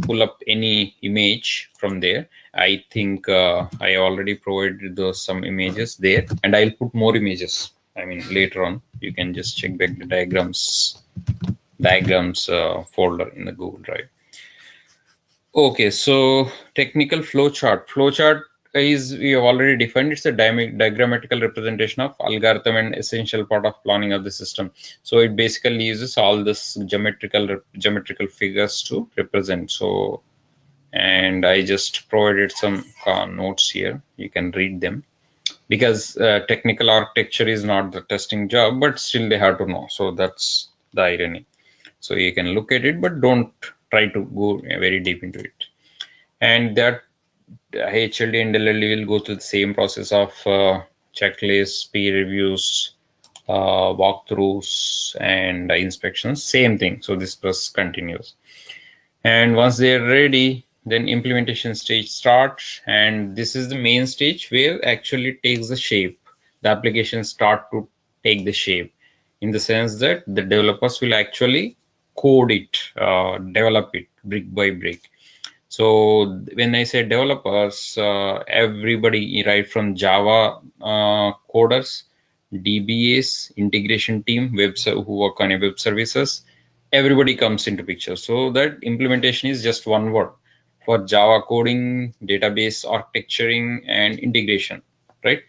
Speaker 3: pull up any image from there. I think I already provided those some images there, and I'll put more images. I mean, later on, you can just check back the diagrams folder in the Google Drive. Okay, so technical flowchart. Flowchart is, we have already defined, it's a diagrammatical representation of algorithm and essential part of planning of the system. So it basically uses all this geometrical figures to represent. So, and I just provided some notes here. You can read them, because technical architecture is not the testing job, but still they have to know. So that's the irony. So you can look at it, but don't try to go very deep into it. And that HLD and LLD will go through the same process of checklists, peer reviews, walkthroughs, and inspections. Same thing. So this process continues. And once they're ready, then implementation stage starts. And this is the main stage where actually it takes the shape. The applications start to take the shape, in the sense that the developers will actually code it, develop it brick by brick. So when I say developers, everybody, right from Java coders, DBAs, integration team, who work on web services, everybody comes into picture. So that implementation is just one word for Java coding, database architecturing, and integration, right?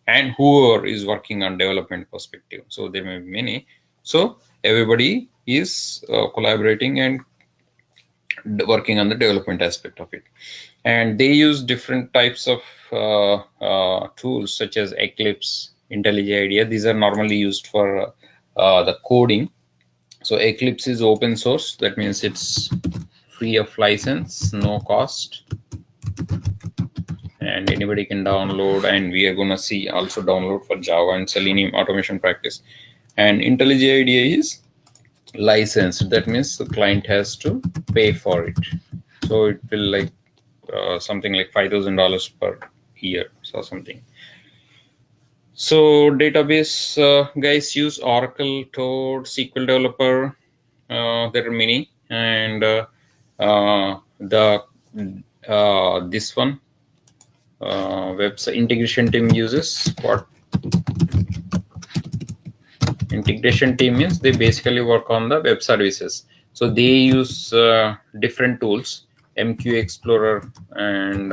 Speaker 3: And whoever is working on development perspective. So there may be many. So everybody is collaborating and working on the development aspect of it. And they use different types of tools such as Eclipse, IntelliJ IDEA. These are normally used for the coding. So Eclipse is open source. That means it's free of license, no cost, and anybody can download. And we are going to see also download for Java and Selenium automation practice. And IntelliJ IDEA is licensed. That means the client has to pay for it. So it will like something like $5,000 per year or something. So database guys use Oracle, Toad, SQL Developer. There are many, and this one website integration team uses what? Integration team means they basically work on the web services. So they use different tools, MQ Explorer and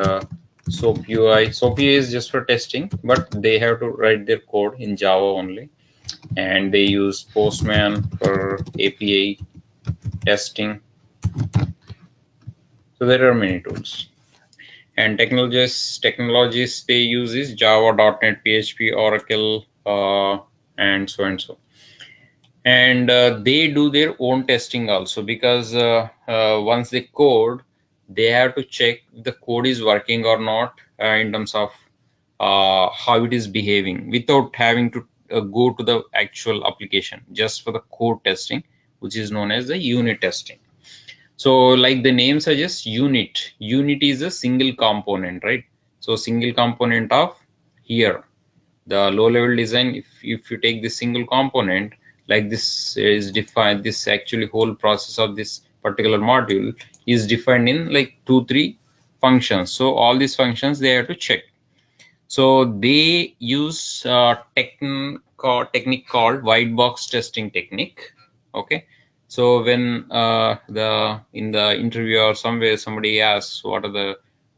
Speaker 3: SOAP UI. SOAP UI is just for testing, but they have to write their code in Java only. And they use Postman for API testing. So there are many tools. And technologies they use is Java, .NET, PHP, Oracle, and so and so. And they do their own testing also, because once they code, they have to check the code is working or not in terms of how it is behaving, without having to go to the actual application, just for the code testing, which is known as the unit testing. So like the name suggests, unit is a single component, right? So single component of here, the low level design, if you take this single component, like this is defined, this actually whole process of this particular module is defined in like 2-3 functions. So all these functions they have to check. So they use technique called white box testing technique. Okay. So when in the interview or somewhere somebody asks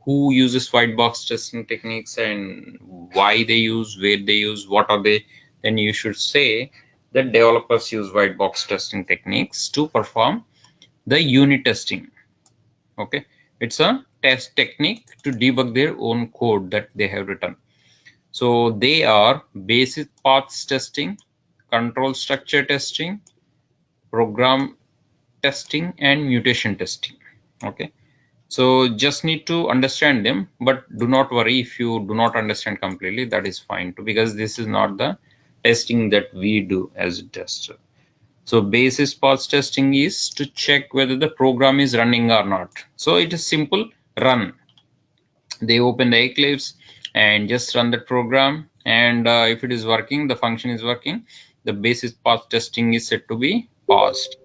Speaker 3: who uses white box testing techniques and why they use, where they use, what are they, then you should say that developers use white box testing techniques to perform the unit testing. Okay, it's a test technique to debug their own code that they have written. So they are basic paths testing, control structure testing, program testing, and mutation testing. Okay, so just need to understand them, but do not worry if you do not understand completely, that is fine too, because this is not the testing that we do as a tester. So basis paths testing is to check whether the program is running or not. So it is simple, run. They open the Eclipse and just run the program, and if it is working, the function is working, the basis path testing is set to be passed.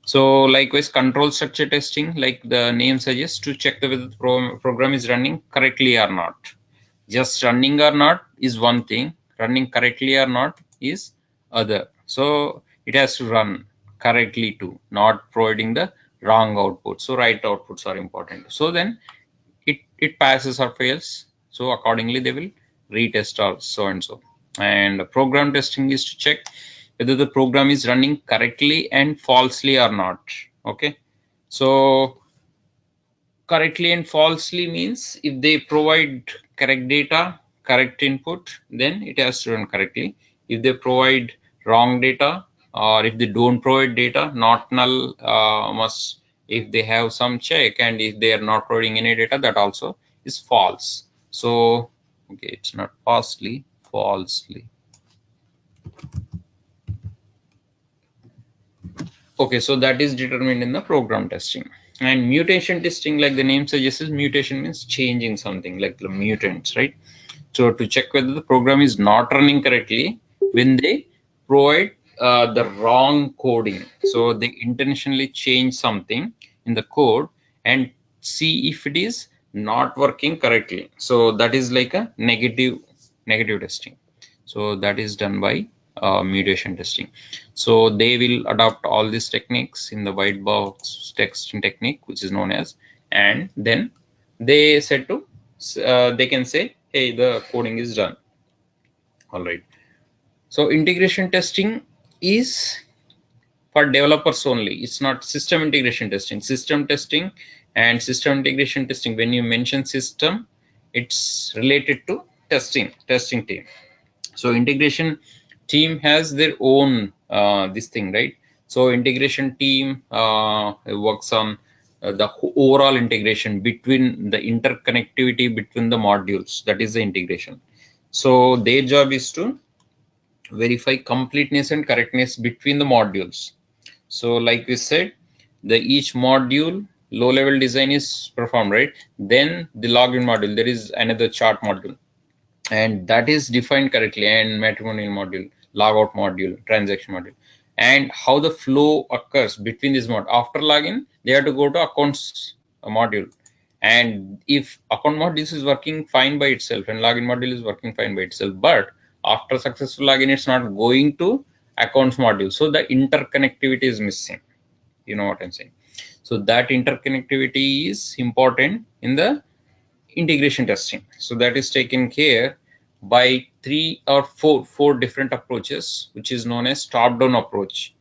Speaker 3: So likewise, control structure testing, like the name suggests, to check whether the program is running correctly or not. Just running or not is one thing, running correctly or not is other. So it has to run correctly too, not providing the wrong output. So right outputs are important. So then it passes or fails, so accordingly they will retest or so and so. And program testing is to check whether the program is running correctly and falsely or not. Okay, so correctly and falsely means if they provide correct data, correct input, then it has to run correctly. If they provide wrong data, or if they don't provide data, not null, must, if they have some check, and if they are not providing any data, that also is false. So okay, it's not falsely, falsely. Okay, so that is determined in the program testing. And mutation testing, like the name suggests, mutation means changing something, like the mutants, right? So to check whether the program is not running correctly when they provide the wrong coding. So they intentionally change something in the code and see if it is not working correctly. So that is like a negative testing. So that is done by mutation testing. So they will adopt all these techniques in the white box testing technique, which is known as, and then they said to they can say, hey, the coding is done. All right. So integration testing is for developers only. It's not system integration testing. System testing and system integration testing, when you mention system, it's related to testing team. So integration team has their own this thing, right? So integration team works on the overall integration between the interconnectivity between the modules, that is the integration. So their job is to verify completeness and correctness between the modules. So like we said, the each module low level design is performed, right? Then the login module, there is another chart module, and that is defined correctly, and matrimonial module, logout module, transaction module, and how the flow occurs between this module. After login, they have to go to accounts module, and if account module is working fine by itself and login module is working fine by itself, but after successful login, it's not going to accounts module. So the interconnectivity is missing. You know what I'm saying? So that interconnectivity is important in the integration testing. So that is taken care by three or four different approaches, which is known as top-down approach.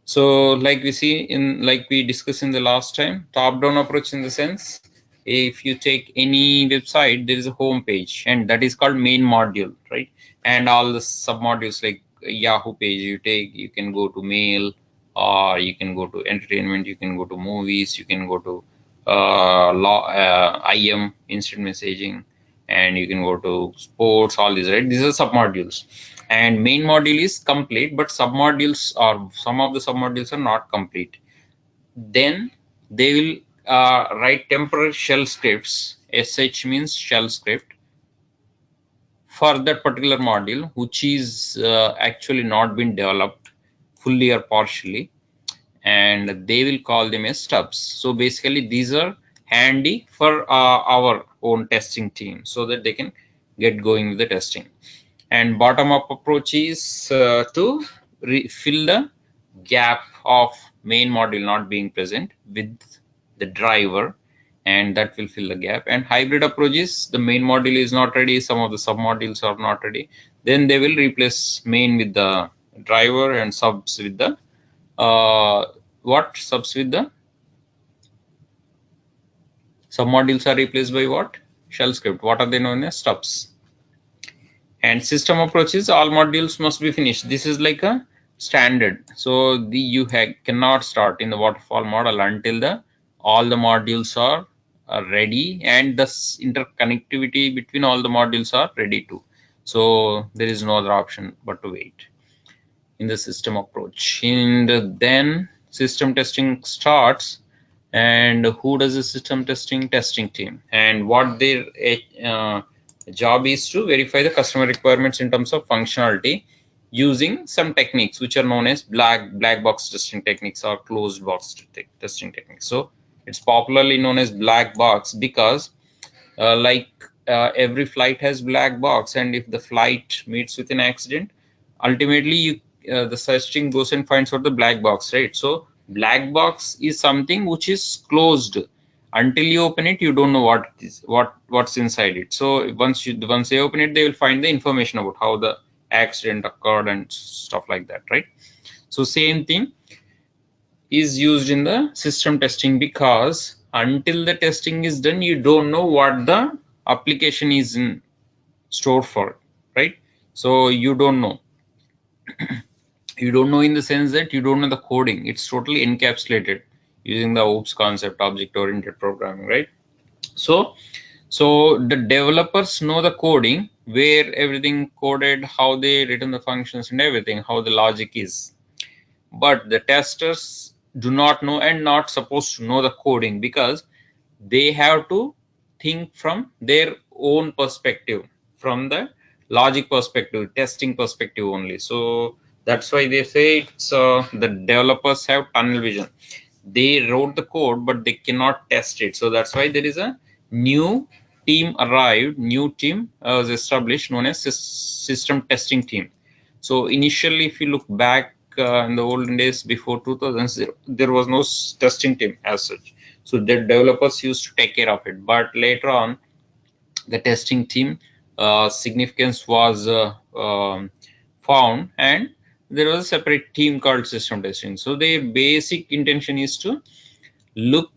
Speaker 3: So like we discussed in the last time, top-down approach in the sense, if you take any website, there is a home page, and that is called main module, right? And all the submodules like Yahoo page you can go to mail, or you can go to entertainment, you can go to movies, you can go to IM, instant messaging, and you can go to sports, all these, right? These are submodules. And main module is complete, but submodules or some of the submodules are not complete. Then they will write temporary shell scripts. SH means shell script for that particular module, which is actually not been developed fully or partially, and they will call them as stubs. So basically these are handy for our own testing team so that they can get going with the testing. And bottom-up approach is to fill the gap of main module not being present with the driver, and that will fill the gap. And hybrid approach is the main module is not ready, some of the submodules are not ready, then they will replace main with the driver and subs with the subs with the submodules are replaced by what? Shell script. What are they known as? Stubs. And system approach is all modules must be finished. This is like a standard. So you cannot start in the waterfall model until all the modules are ready, and the interconnectivity between all the modules are ready too. So there is no other option but to wait in the system approach. And then system testing starts. And who does the system testing? Testing team. And what their job is to verify the customer requirements in terms of functionality using some techniques which are known as black box testing techniques or closed box testing techniques. So it's popularly known as black box because every flight has black box, and if the flight meets with an accident, ultimately the search team goes and finds out the black box, right? So black box is something which is closed. Until you open it, you don't know what it is, what's inside it. So once they open it, they will find the information about how the accident occurred and stuff like that, right? So same thing is used in the system testing, because until the testing is done, you don't know what the application is in store for, right? So you don't know. You don't know in the sense that you don't know the coding. It's totally encapsulated using the OOPS concept, object-oriented programming, right? So the developers know the coding, where everything coded, how they written the functions and everything, how the logic is. But the testers do not know and not supposed to know the coding, because they have to think from their own perspective, from the logic perspective, testing perspective only. So that's why they say it's the developers have tunnel vision. They wrote the code, but they cannot test it. So that's why there is a new team was established, known as system testing team. So initially, if you look back in the olden days before 2000, there was no testing team as such. So the developers used to take care of it. But later on, the testing team significance was found, and there was a separate team called system testing. So their basic intention is to look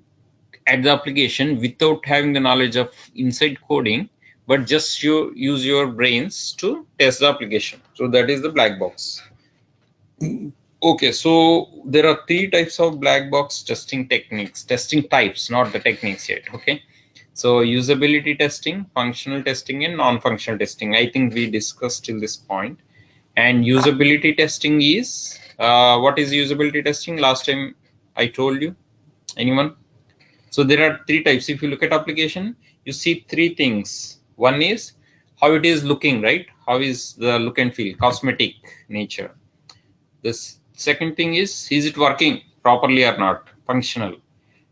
Speaker 3: at the application without having the knowledge of inside coding, but just use your brains to test the application. So that is the black box. Okay, so there are three types of black box testing techniques, testing types, not the techniques yet. Okay, so usability testing, functional testing, and non-functional testing. I think we discussed till this point. And usability testing is what is usability testing? Last time I told you. Anyone? So there are three types. If you look at application, you see three things. One is how it is looking, right? How is the look and feel, cosmetic nature. The second thing is it working properly or not, functional.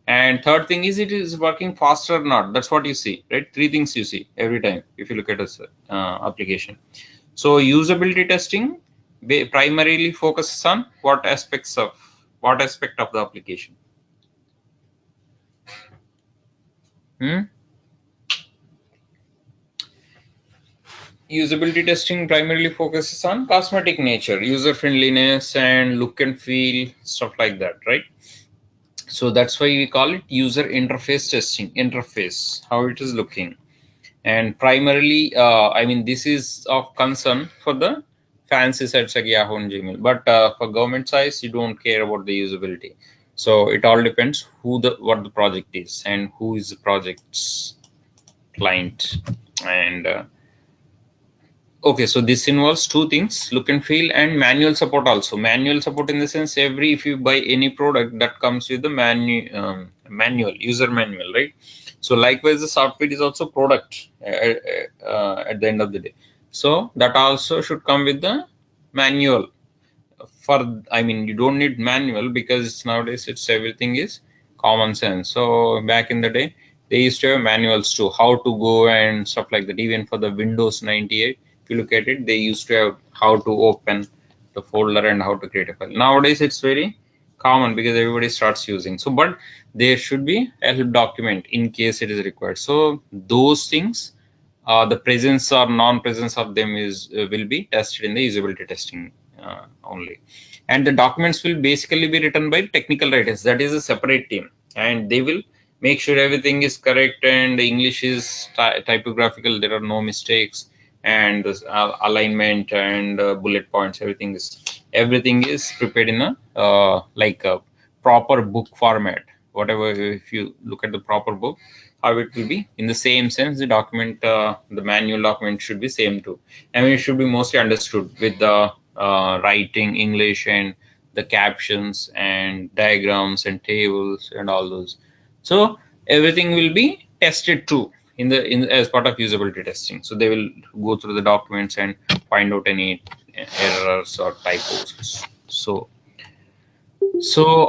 Speaker 3: And third thing is it is working faster or not. That's what you see, right? Three things you see every time if you look at a application. So usability testing primarily focuses on what aspect of the application? Usability testing primarily focuses on cosmetic nature, user friendliness, and look and feel, stuff like that, right? So that's why we call it user interface testing. Interface, how it is looking. And primarily, I mean, this is of concern for the fancy sites like Yahoo and Gmail, but for government sites, you don't care about the usability. So it all depends what the project is and who is the project's client. And okay, so this involves two things: look and feel and manual support also. Manual support in the sense, if you buy any product, that comes with the manual, user manual, right? So likewise, the software is also product at the end of the day. So that also should come with the manual. I mean, you don't need manual because nowadays everything is common sense. So back in the day, they used to have manuals too, how to go and stuff like that. Even for the Windows 98, if you look at it, they used to have how to open the folder and how to create a file. Nowadays, it's very common because everybody starts using. So, but there should be a help document in case it is required. So those things, the presence or non-presence of them will be tested in the usability testing only. And the documents will basically be written by technical writers. That is a separate team, and they will make sure everything is correct and English is typographical. There are no mistakes, and alignment and bullet points. Everything is prepared in a like a proper book format. Whatever, if you look at the proper book, how it will be in the same sense, the document, the manual document should be same too. I mean, it should be mostly understood with the writing English and the captions and diagrams and tables and all those. So everything will be tested too as part of usability testing. So they will go through the documents and find out any errors or typos. So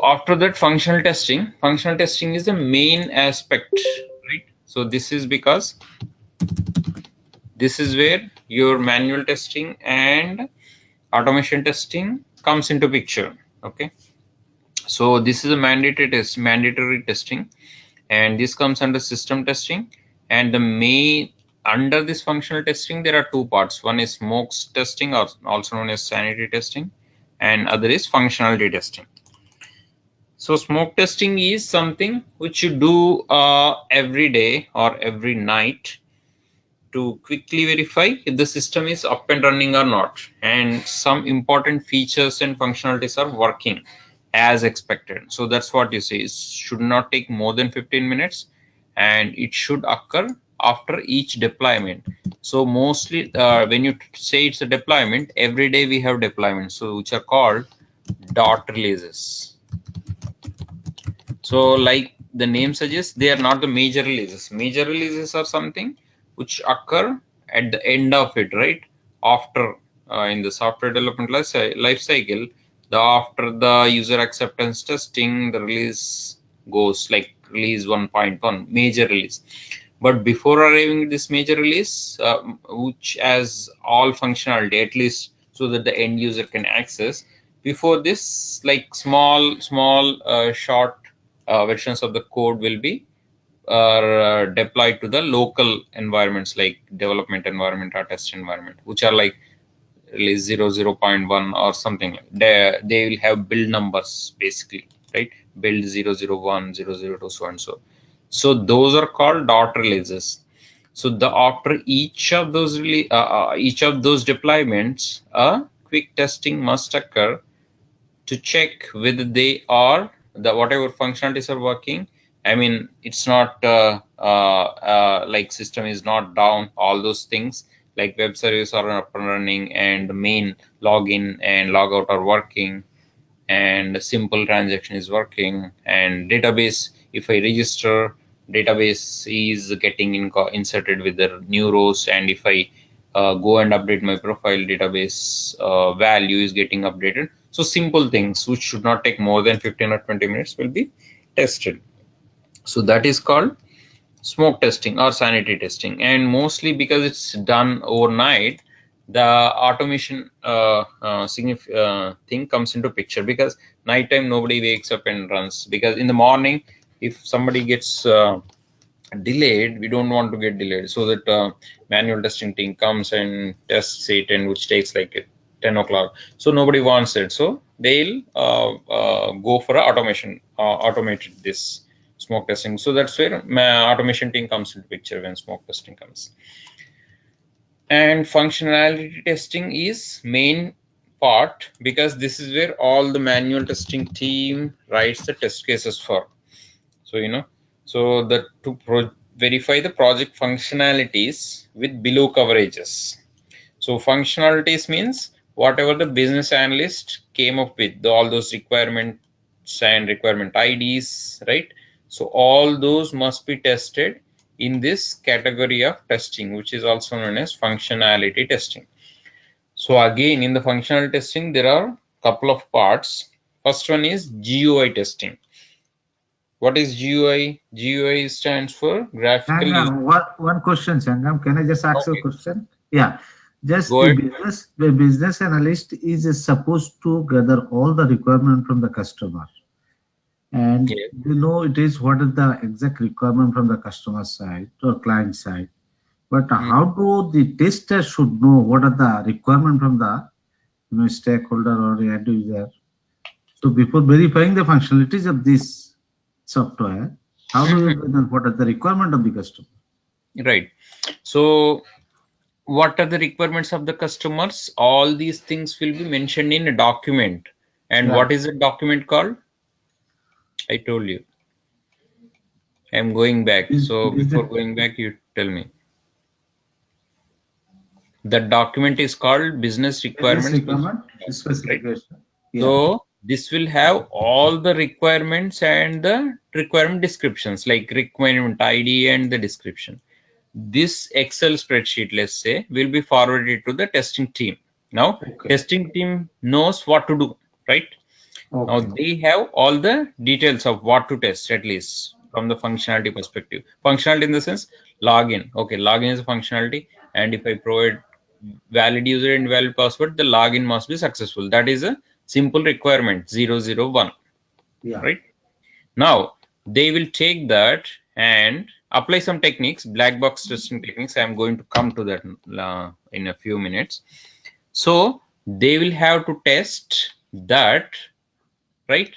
Speaker 3: after that, functional testing is the main aspect, right? So this is because this is where your manual testing and automation testing comes into picture. Okay, so this is a mandatory testing, and this comes under system testing. And under this functional testing, there are two parts. One is smoke testing, or also known as sanity testing, and other is functionality testing. So smoke testing is something which you do every day or every night to quickly verify if the system is up and running or not, and some important features and functionalities are working as expected. So that's what you say. It should not take more than 15 minutes, and it should occur after each deployment. So mostly when you say it's a deployment, every day we have deployments, so which are called dot releases. So like the name suggests, they are not the major releases. Major releases are something which occur at the end of it, right? After in the software development life cycle, after the user acceptance testing, the release goes like release 1.1, major release. But before arriving at this major release, which has all functionality, at least so that the end user can access, before this, like small short versions of the code will be deployed to the local environments like development environment or test environment, which are like release 0.1 or something. They will have build numbers basically, right? Build 0.01, 0.02, so and so. So those are called dot releases. So after each of those deployments, a quick testing must occur to check whether they are whatever functionalities are working. I mean, it's not like system is not down, all those things like web service are up and running, and the main login and logout are working, and simple transaction is working, and database, if I register, database is getting inserted with the new rows, and if I go and update my profile, database value is getting updated. So simple things which should not take more than 15 or 20 minutes will be tested. So that is called smoke testing or sanity testing. And mostly because it's done overnight, the automation thing comes into picture, because nighttime nobody wakes up and runs, because in the morning if somebody gets delayed, we don't want to get delayed, so that manual testing team comes and tests it, and which takes like 10 o'clock, so nobody wants it, so they'll go for automation, automated this smoke testing. So that's where my automation team comes into picture when smoke testing comes. And functionality testing is main part, because this is where all the manual testing team writes the test cases for. So so that to verify the project functionalities with below coverages. So functionalities means whatever the business analyst came up with, all those requirements and requirement IDs, right? So all those must be tested in this category of testing, which is also known as functionality testing. So again, in the functional testing, there are a couple of parts. First one is GUI testing. What is GUI? GUI stands for graphical.
Speaker 6: Sangam, one question, Sangam. Can I just ask you a question? Yeah. Just
Speaker 3: Go
Speaker 6: the business analyst is supposed to gather all the requirement from the customer. And
Speaker 3: Yeah.
Speaker 6: you know it is what is the exact requirement from the customer side or client side. But how do the tester should know what are the requirement from the stakeholder or the end user? So before verifying the functionalities of this software, how do you know what are the requirement of the customer?
Speaker 3: Right. So what are the requirements of the customers? All these things will be mentioned in a document. And
Speaker 6: Right.
Speaker 3: what is the document called? I told you. I'm going back. So before going back, you tell me. The document is called business requirements
Speaker 6: specification.
Speaker 3: Right? Yeah. So this will have all the requirements and the requirement descriptions, like requirement ID and the description. This Excel spreadsheet, let's say, will be forwarded to the testing team. Now, testing team knows what to do, right? Now they have all the details of what to test, at least from the functionality perspective. Functionality in the sense login. Okay, login is a functionality, and if I provide valid user and valid password, the login must be successful. That is a simple requirement 001.
Speaker 6: Yeah.
Speaker 3: Right. Now they will take that and apply some techniques, black box testing techniques. I am going to come to that in a few minutes. So they will have to test that, right?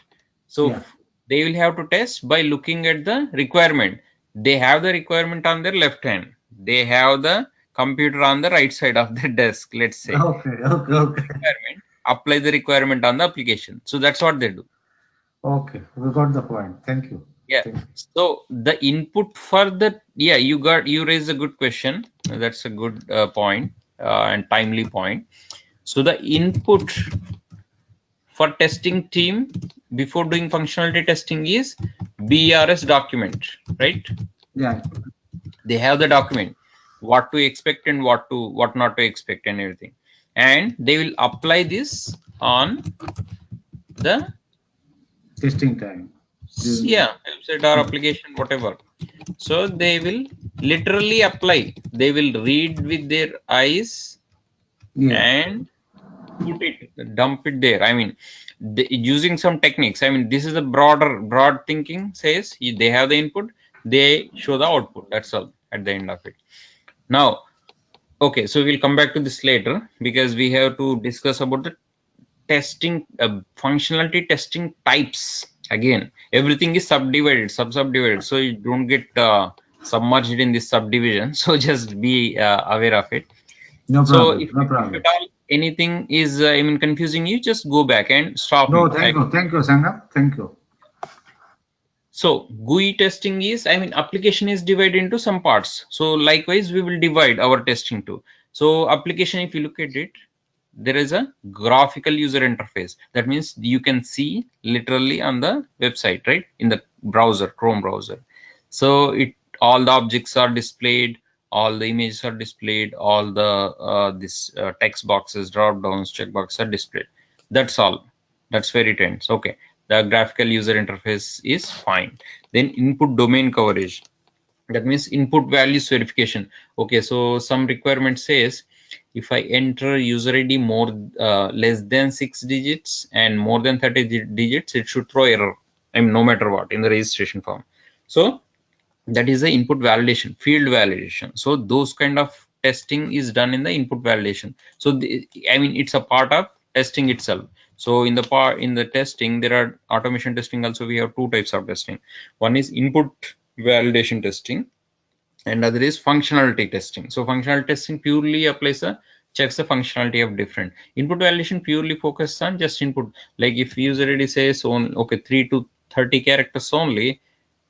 Speaker 3: So they will have to test by looking at the requirement. They have the requirement on their left hand. They have the computer on the right side of the desk, let's say. Requirement, apply the requirement on the application. So that's what they do.
Speaker 6: Okay, we got the point. Thank you.
Speaker 3: Yeah. So the input for the, you raised a good question. That's a good point and timely point. So the input for testing team before doing functionality testing is BRS document, right?
Speaker 6: Yeah.
Speaker 3: They have the document, what to expect and what not to expect and everything, and they will apply this on the
Speaker 6: testing time.
Speaker 3: Website or application, whatever. So they will literally apply. They will read with their eyes and put it, dump it there. I mean, using some techniques. I mean, this is a broad thinking. Says they have the input, they show the output. That's all at the end of it. Now, okay, so we'll come back to this later, because we have to discuss about the testing, functionality testing types. Again, everything is subdivided, subdivided, so you don't get submerged in this subdivision. So just be aware of it.
Speaker 6: No problem.
Speaker 3: If at all anything is confusing you, just go back and stop.
Speaker 6: No, thank you, Sangam. Thank you.
Speaker 3: So GUI testing is, application is divided into some parts. So likewise, we will divide our testing too. So application, if you look at it, there is a graphical user interface. That means you can see literally on the website, right? In the browser, Chrome browser. So all the objects are displayed, all the images are displayed, all the text boxes, drop downs, checkboxes are displayed. That's all. That's where it ends. Okay. The graphical user interface is fine. Then input domain coverage. That means input values verification. Okay. So some requirement says if I enter user ID more less than 6 digits and more than 30 digits, it should throw error. I mean, no matter what in the registration form. So that is the input validation, field validation. So those kind of testing is done in the input validation. So I mean, it's a part of testing itself. So in the testing, there are automation testing also. We have two types of testing. One is input validation testing, and other is functionality testing. So functional testing purely applies checks the functionality of different. Input validation purely focuses on just input. Like if user ID says on okay 3 to 30 characters only,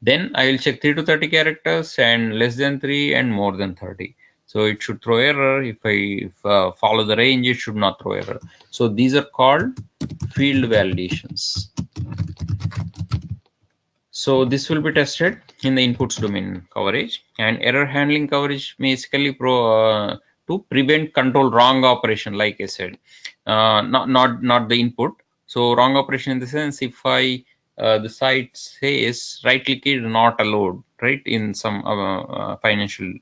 Speaker 3: then I will check 3 to 30 characters and less than 3 and more than 30. So it should throw error. If I follow the range, it should not throw error. So these are called field validations. So this will be tested in the inputs domain coverage, and error handling coverage basically to prevent control wrong operation, like I said, not the input. So wrong operation in the sense, if I the site says right click is not allowed, right? In some financial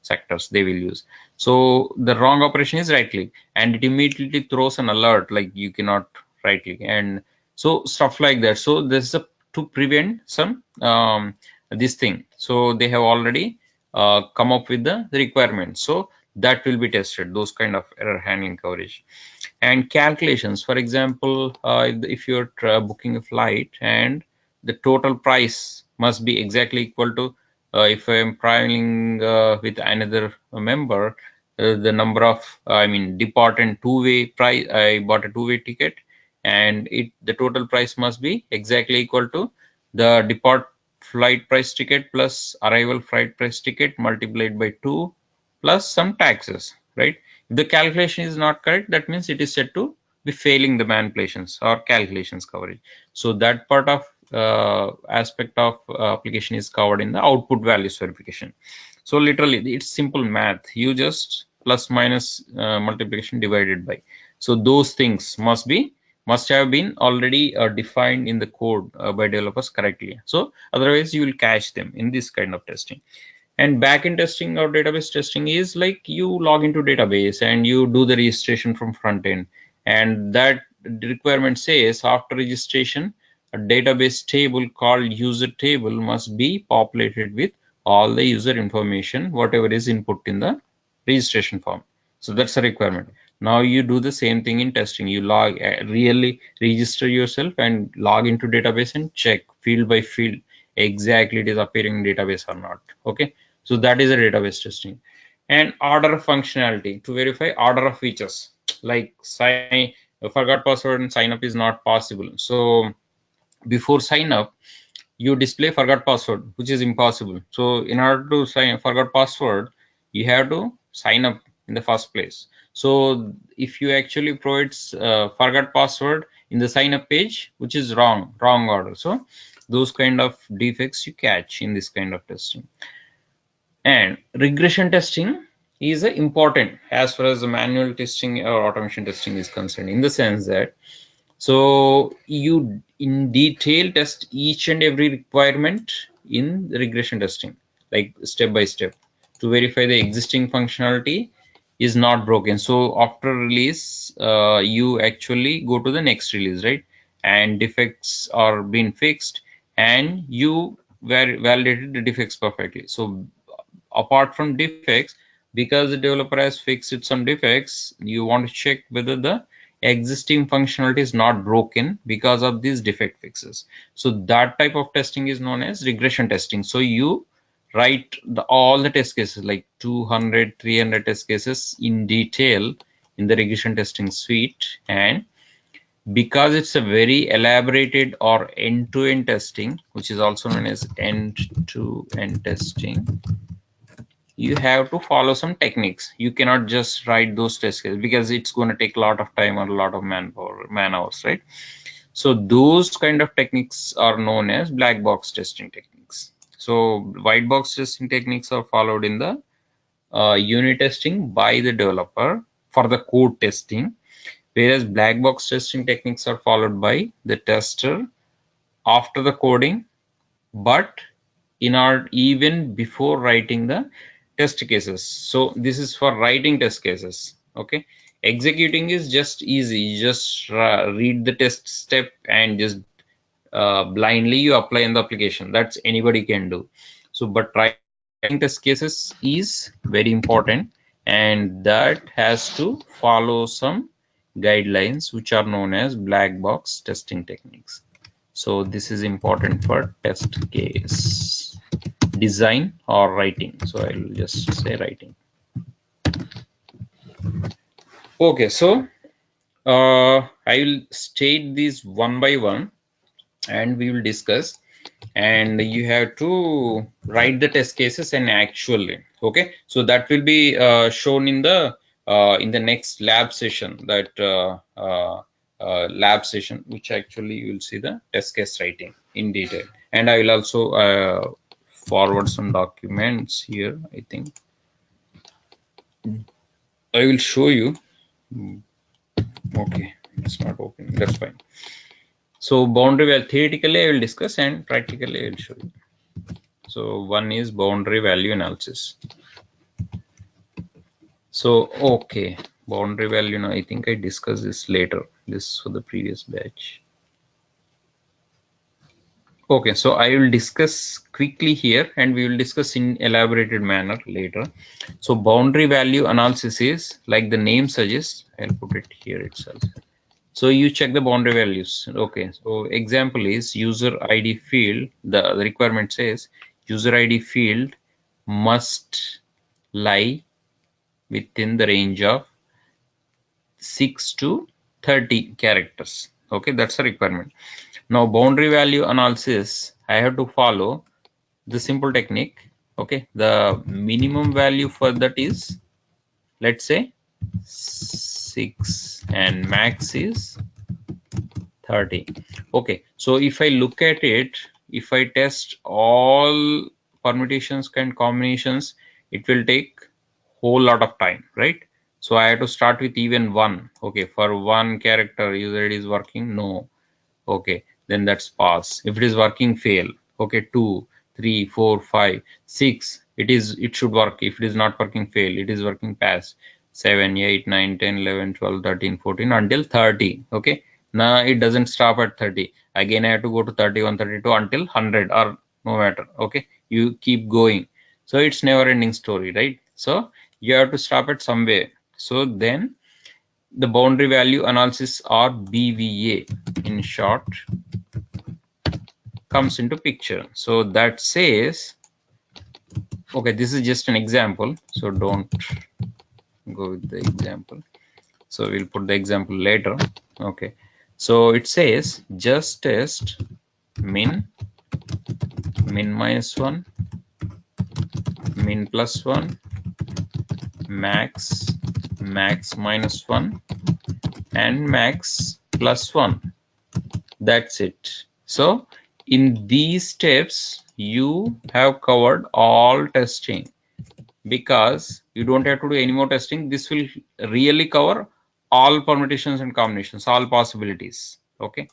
Speaker 3: sectors they will use. So the wrong operation is right click, and it immediately throws an alert like you cannot right click, and so stuff like that. So there's a to prevent some this thing. So they have already come up with the requirements. So that will be tested, those kind of error handling coverage. And calculations, for example, if you're booking a flight and the total price must be exactly equal to if I'm traveling with another member, the number of I mean depart and two-way price, I bought a two-way ticket, and the total price must be exactly equal to the depart flight price ticket plus arrival flight price ticket multiplied by 2 plus some taxes, right? If the calculation is not correct, that means it is said to be failing the manipulations or calculations coverage. So that part of aspect of application is covered in the output values verification. So literally it's simple math. You just plus minus multiplication divided by. So those things must have been already defined in the code by developers correctly. So otherwise you will catch them in this kind of testing. And backend testing or database testing is like you log into database and you do the registration from front end, and that requirement says after registration a database table called user table must be populated with all the user information whatever is input in the registration form. So that's a requirement. Now you do the same thing in testing. You really register yourself and log into database and check field by field exactly it is appearing in database or not. Okay, so that is a database testing. And order of functionality, to verify order of features, like forgot password and sign up is not possible. So before sign up you display forgot password, which is impossible. So in order to forgot password, you have to sign up in the first place. So if you actually provide forgot password in the sign up page, which is wrong order. So those kind of defects you catch in this kind of testing. And regression testing is important as far as the manual testing or automation testing is concerned, in the sense that so you in detail test each and every requirement in the regression testing, like step by step, to verify the existing functionality is not broken. So after release, you actually go to the next release, right? And defects are being fixed, and you validated the defects perfectly. So apart from defects, because the developer has fixed some defects, you want to check whether the existing functionality is not broken because of these defect fixes. So that type of testing is known as regression testing. So you write all the test cases, like 200 300 test cases in detail in the regression testing suite. And because it's a very elaborated or end-to-end testing, which is also known as end-to-end testing, you have to follow some techniques. You cannot just write those test cases because it's going to take a lot of time or a lot of man hours, right? So those kind of techniques are known as black box testing techniques. So white box testing techniques are followed in the unit testing by the developer for the code testing, whereas black box testing techniques are followed by the tester after the coding, but in our even before writing the test cases. So this is for writing test cases. Okay, executing is just easy. You just read the test step and just blindly you apply in the application. That's anybody can do. So but writing test cases is very important, and that has to follow some guidelines which are known as black box testing techniques. So this is important for test case design or writing. So I'll just say writing. Okay, so I will state these one by one and we will discuss, and you have to write the test cases and actually. Okay, so that will be shown in the next lab session, that lab session, which actually you will see the test case writing in detail. And I will also forward some documents here. I think I will show you. Okay, it's not open. That's fine. So boundary value, theoretically I will discuss and practically I will show you. So one is boundary value analysis. So okay, boundary value. Now I think I discussed this later. This for the previous batch. Okay, so I will discuss quickly here and we will discuss in elaborated manner later. So boundary value analysis is, like the name suggests, I'll put it here itself. So you check the boundary values. Okay, so example is user ID field. The requirement says user ID field must lie within the range of 6 to 30 characters. Okay, that's a requirement. Now boundary value analysis, I have to follow the simple technique. Okay, the minimum value for that is, let's say, 6 and max is 30. Okay, so if I look at it, if I test all permutations and combinations, it will take whole lot of time, right? So I have to start with even one. Okay, for one character user ID is working, no. Okay, then that's pass. If it is working, fail. Okay, 2, 3, 4, 5, 6, it should work. If it is not working, fail. It is working, pass. 7, 8, 9, 10, 11, 12, 13, 14 until 30. Okay, now it doesn't stop at 30. Again I have to go to 31, 32 until 100, or no matter. Okay, you keep going. So it's never ending story, right? So you have to stop at somewhere. So then the boundary value analysis, or BVA in short, comes into picture. So that says, okay, this is just an example, so don't go with the example. So we'll put the example later. Okay, so it says just test min minus 1, min plus 1, max minus 1, and max plus 1. That's it. So in these steps you have covered all testing, because you don't have to do any more testing. This will really cover all permutations and combinations, all possibilities. Okay,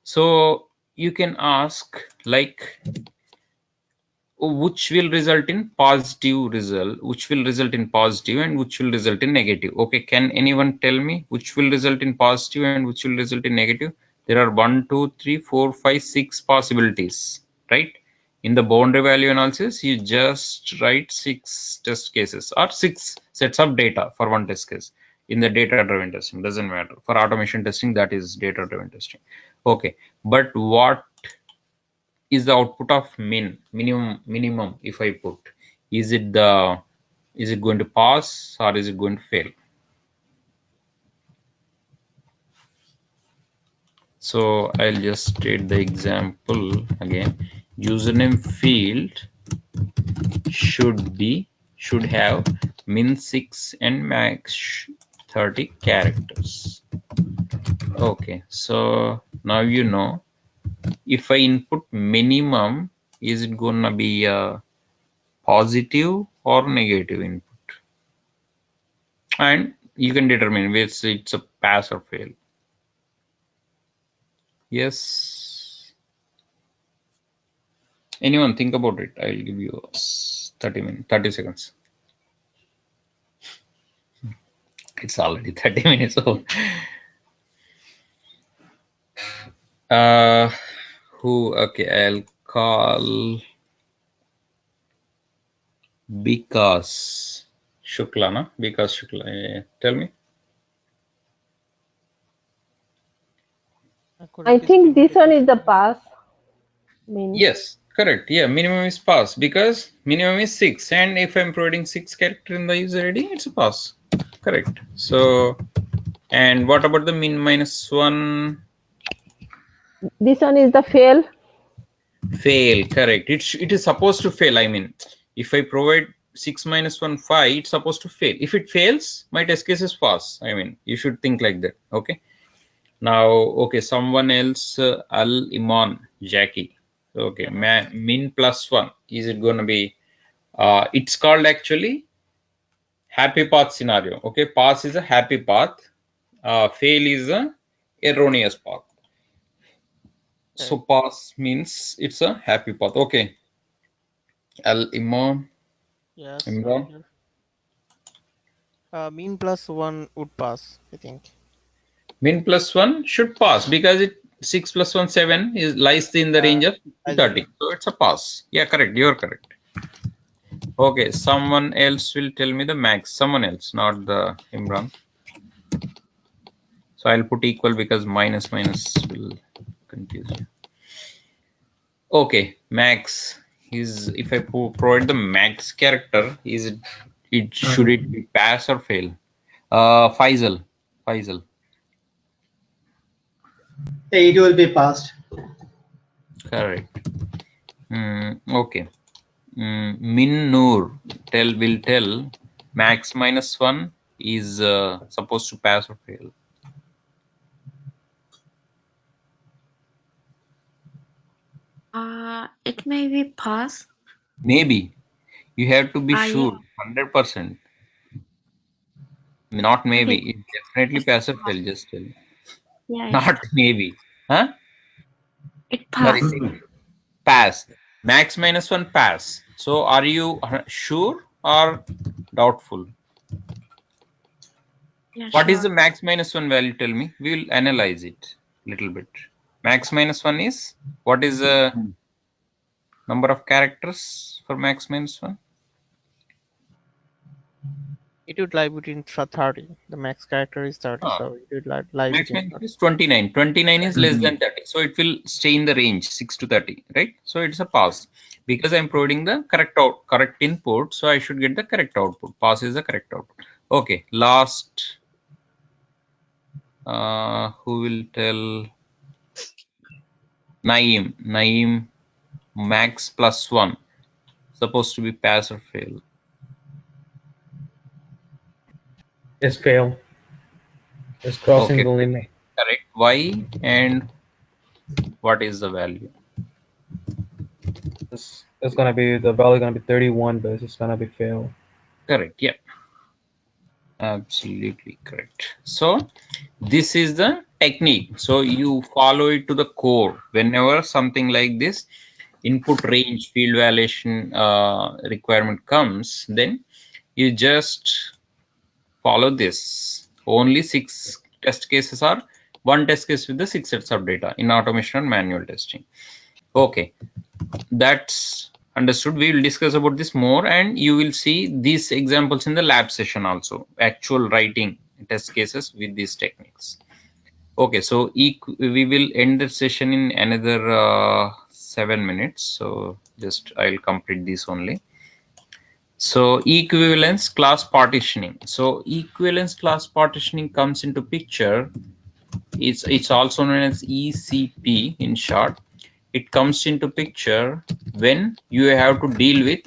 Speaker 3: so you can ask, like, which will result in positive result, which will result in positive, and which will result in negative. Okay, can anyone tell me which will result in positive and which will result in negative? There are 1, 2, 3, 4, 5, 6 possibilities, right? In the boundary value analysis, you just write 6 test cases or 6 sets of data for one test case. In the data driven testing, doesn't matter. For automation testing, that is data driven testing. Okay, but what is the output of minimum if I put? Is it going to pass or is it going to fail? So I'll just state the example again. Username field should have min 6 and max 30 characters. Okay, so now you know, if I input minimum, is it gonna be a positive or negative input? And you can determine whether it's a pass or fail. Yes, Anyone think about it? I'll give you 30 seconds. It's already 30 minutes old. Okay, I'll call Vikas Shukla, no? Vikas Shukla, tell me.
Speaker 4: I think this one is the pass. Means.
Speaker 3: Yes, correct. Yeah, minimum is pass because minimum is 6, and if I'm providing 6 character in the user ID, it's a pass. Correct. So, and what about the min minus 1?
Speaker 4: This one is the fail.
Speaker 3: Fail, correct. It is supposed to fail. I mean, if I provide 6 minus 1, 5, it's supposed to fail. If it fails, my test case is pass. I mean, you should think like that. Okay. Now, okay, someone else, Al Iman Jackie. Okay, min plus 1. Is it going to be? It's called actually happy path scenario. Okay, pass is a happy path. Fail is a erroneous path. So pass means it's a happy path. Okay. Al Imam.
Speaker 7: Yes.
Speaker 3: Imran.
Speaker 7: Min plus 1 would pass, I think.
Speaker 3: Min plus 1 should pass because it 6 plus 1 7 is lies in the range of 30. So it's a pass. Yeah, correct. You're correct. Okay, someone else will tell me the max. Someone else, not the Imran. So I'll put equal because minus will confuse you. Okay, max is, if I provide the max character, is it should it be pass or fail? Faisal.
Speaker 8: It will be passed.
Speaker 3: Correct. Okay. Min Noor will tell max minus 1 is supposed to pass or fail.
Speaker 9: It may be pass.
Speaker 3: Maybe. You have to be sure, 100%. Not maybe. It definitely pass or fail, just tell.
Speaker 9: Yeah.
Speaker 3: Not maybe. Huh?
Speaker 9: It pass.
Speaker 3: Pass. Max minus 1 pass. So are you sure or doubtful?
Speaker 9: Yeah,
Speaker 3: what
Speaker 9: sure.
Speaker 3: is the max minus 1 value? Tell me. We will analyze it a little bit. Max minus 1 is, what is the number of characters for max minus 1?
Speaker 7: It would lie between 30. The max character is 30, so it would lie
Speaker 3: Max
Speaker 7: between.
Speaker 3: minus is 29. 29 is less than 30, so it will stay in the range 6 to 30, right? So it's a pass because I'm providing the correct input, so I should get the correct output. Pass is the correct output. Okay, last. Who will tell? Naeem, max plus 1 supposed to be pass or fail?
Speaker 10: It's fail. It's crossing the limit.
Speaker 3: Correct. Why and what is the value?
Speaker 10: It's gonna be, the value gonna be 31, but it's gonna be fail.
Speaker 3: Correct. Yeah. Absolutely correct. So this is the technique. So you follow it to the core. Whenever something like this input range field validation requirement comes, then you just follow this. Only 6 test cases are 1 test case with the 6 sets of data in automation and manual testing. Okay, that's understood. We will discuss about this more, and you will see these examples in the lab session also, actual writing test cases with these techniques. Okay, so we will end the session in another 7 minutes. So just I'll complete this only. So equivalence class partitioning. So equivalence class partitioning comes into picture. It's also known as ECP in short. It comes into picture when you have to deal with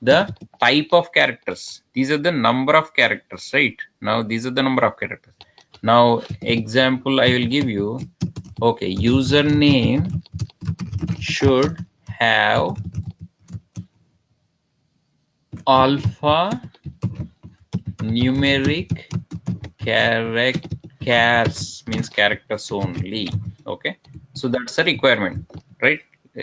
Speaker 3: the type of characters. These are the number of characters, right? Now these are the number of characters. Now example I will give you. Okay, username should have alpha-numeric chars, means characters only. Okay, so that's a requirement, right?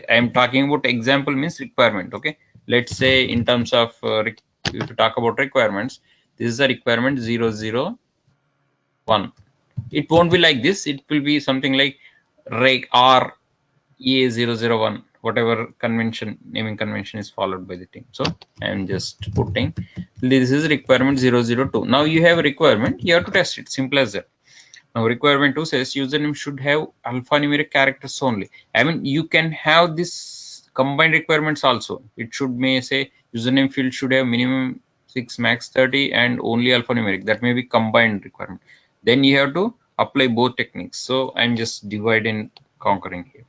Speaker 3: I'm talking about example means requirement. Okay, let's say in terms of if you talk about requirements, this is a requirement 001. It won't be like this. It will be something like reg r EA001, whatever convention, naming convention is followed by the team. So I'm just putting this is requirement 002. Now you have a requirement, you have to test it. Simple as that. Now requirement 2 says username should have alphanumeric characters only. I mean, you can have this combined requirements also. It should may say username field should have minimum 6, max 30, and only alphanumeric. That may be combined requirement. Then you have to apply both techniques. So I'm just dividing, conquering here.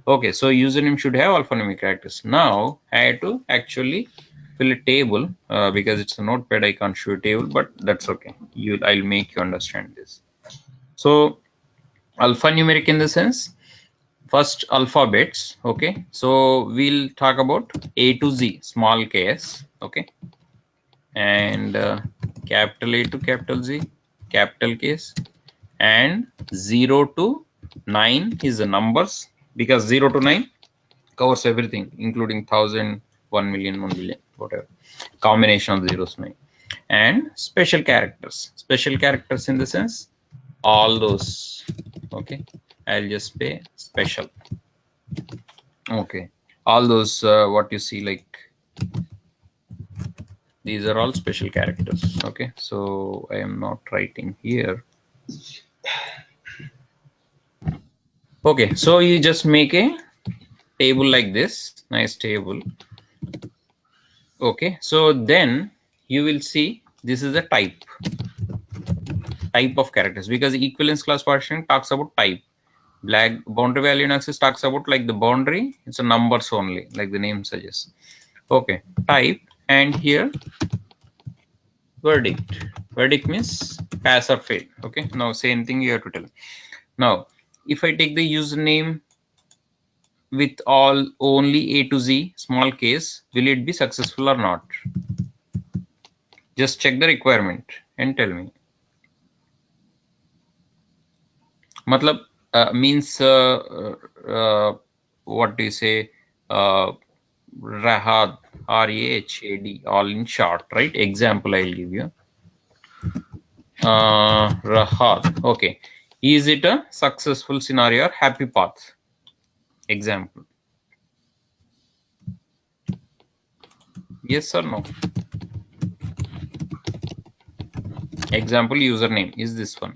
Speaker 3: Okay, so username should have alphanumeric characters. Now I have to actually fill a table because it's a notepad. I can't show a table, but that's okay. I'll make you understand this. So alphanumeric in the sense first alphabets. Okay, so we'll talk about A to Z, small case. Okay, and capital A to capital Z, capital case, and 0 to 9 is the numbers, because 0 to 9 covers everything, including 1000, 1 million, 1 billion, whatever combination of zeros, 9. And special characters in the sense all those. Okay, I'll just say special. Okay, all those what you see, like these are all special characters. Okay, so I am not writing here. Okay, so you just make a table like this, nice table. Okay, so then you will see this is a type of characters, because equivalence class partitioning talks about type. Black boundary value analysis talks about like the boundary, it's a numbers only, like the name suggests. Okay, type, and here verdict means pass or fail. Okay, now same thing you have to tell. Now if I take the username with all only A to Z, small case, will it be successful or not? Just check the requirement and tell me. Matlab means what do you say, Rahad, R-A-H-A-D, all in short, right? Example I'll give you. Rahad. Okay, is it a successful scenario or happy path? Example. Yes or no? Example username is this one.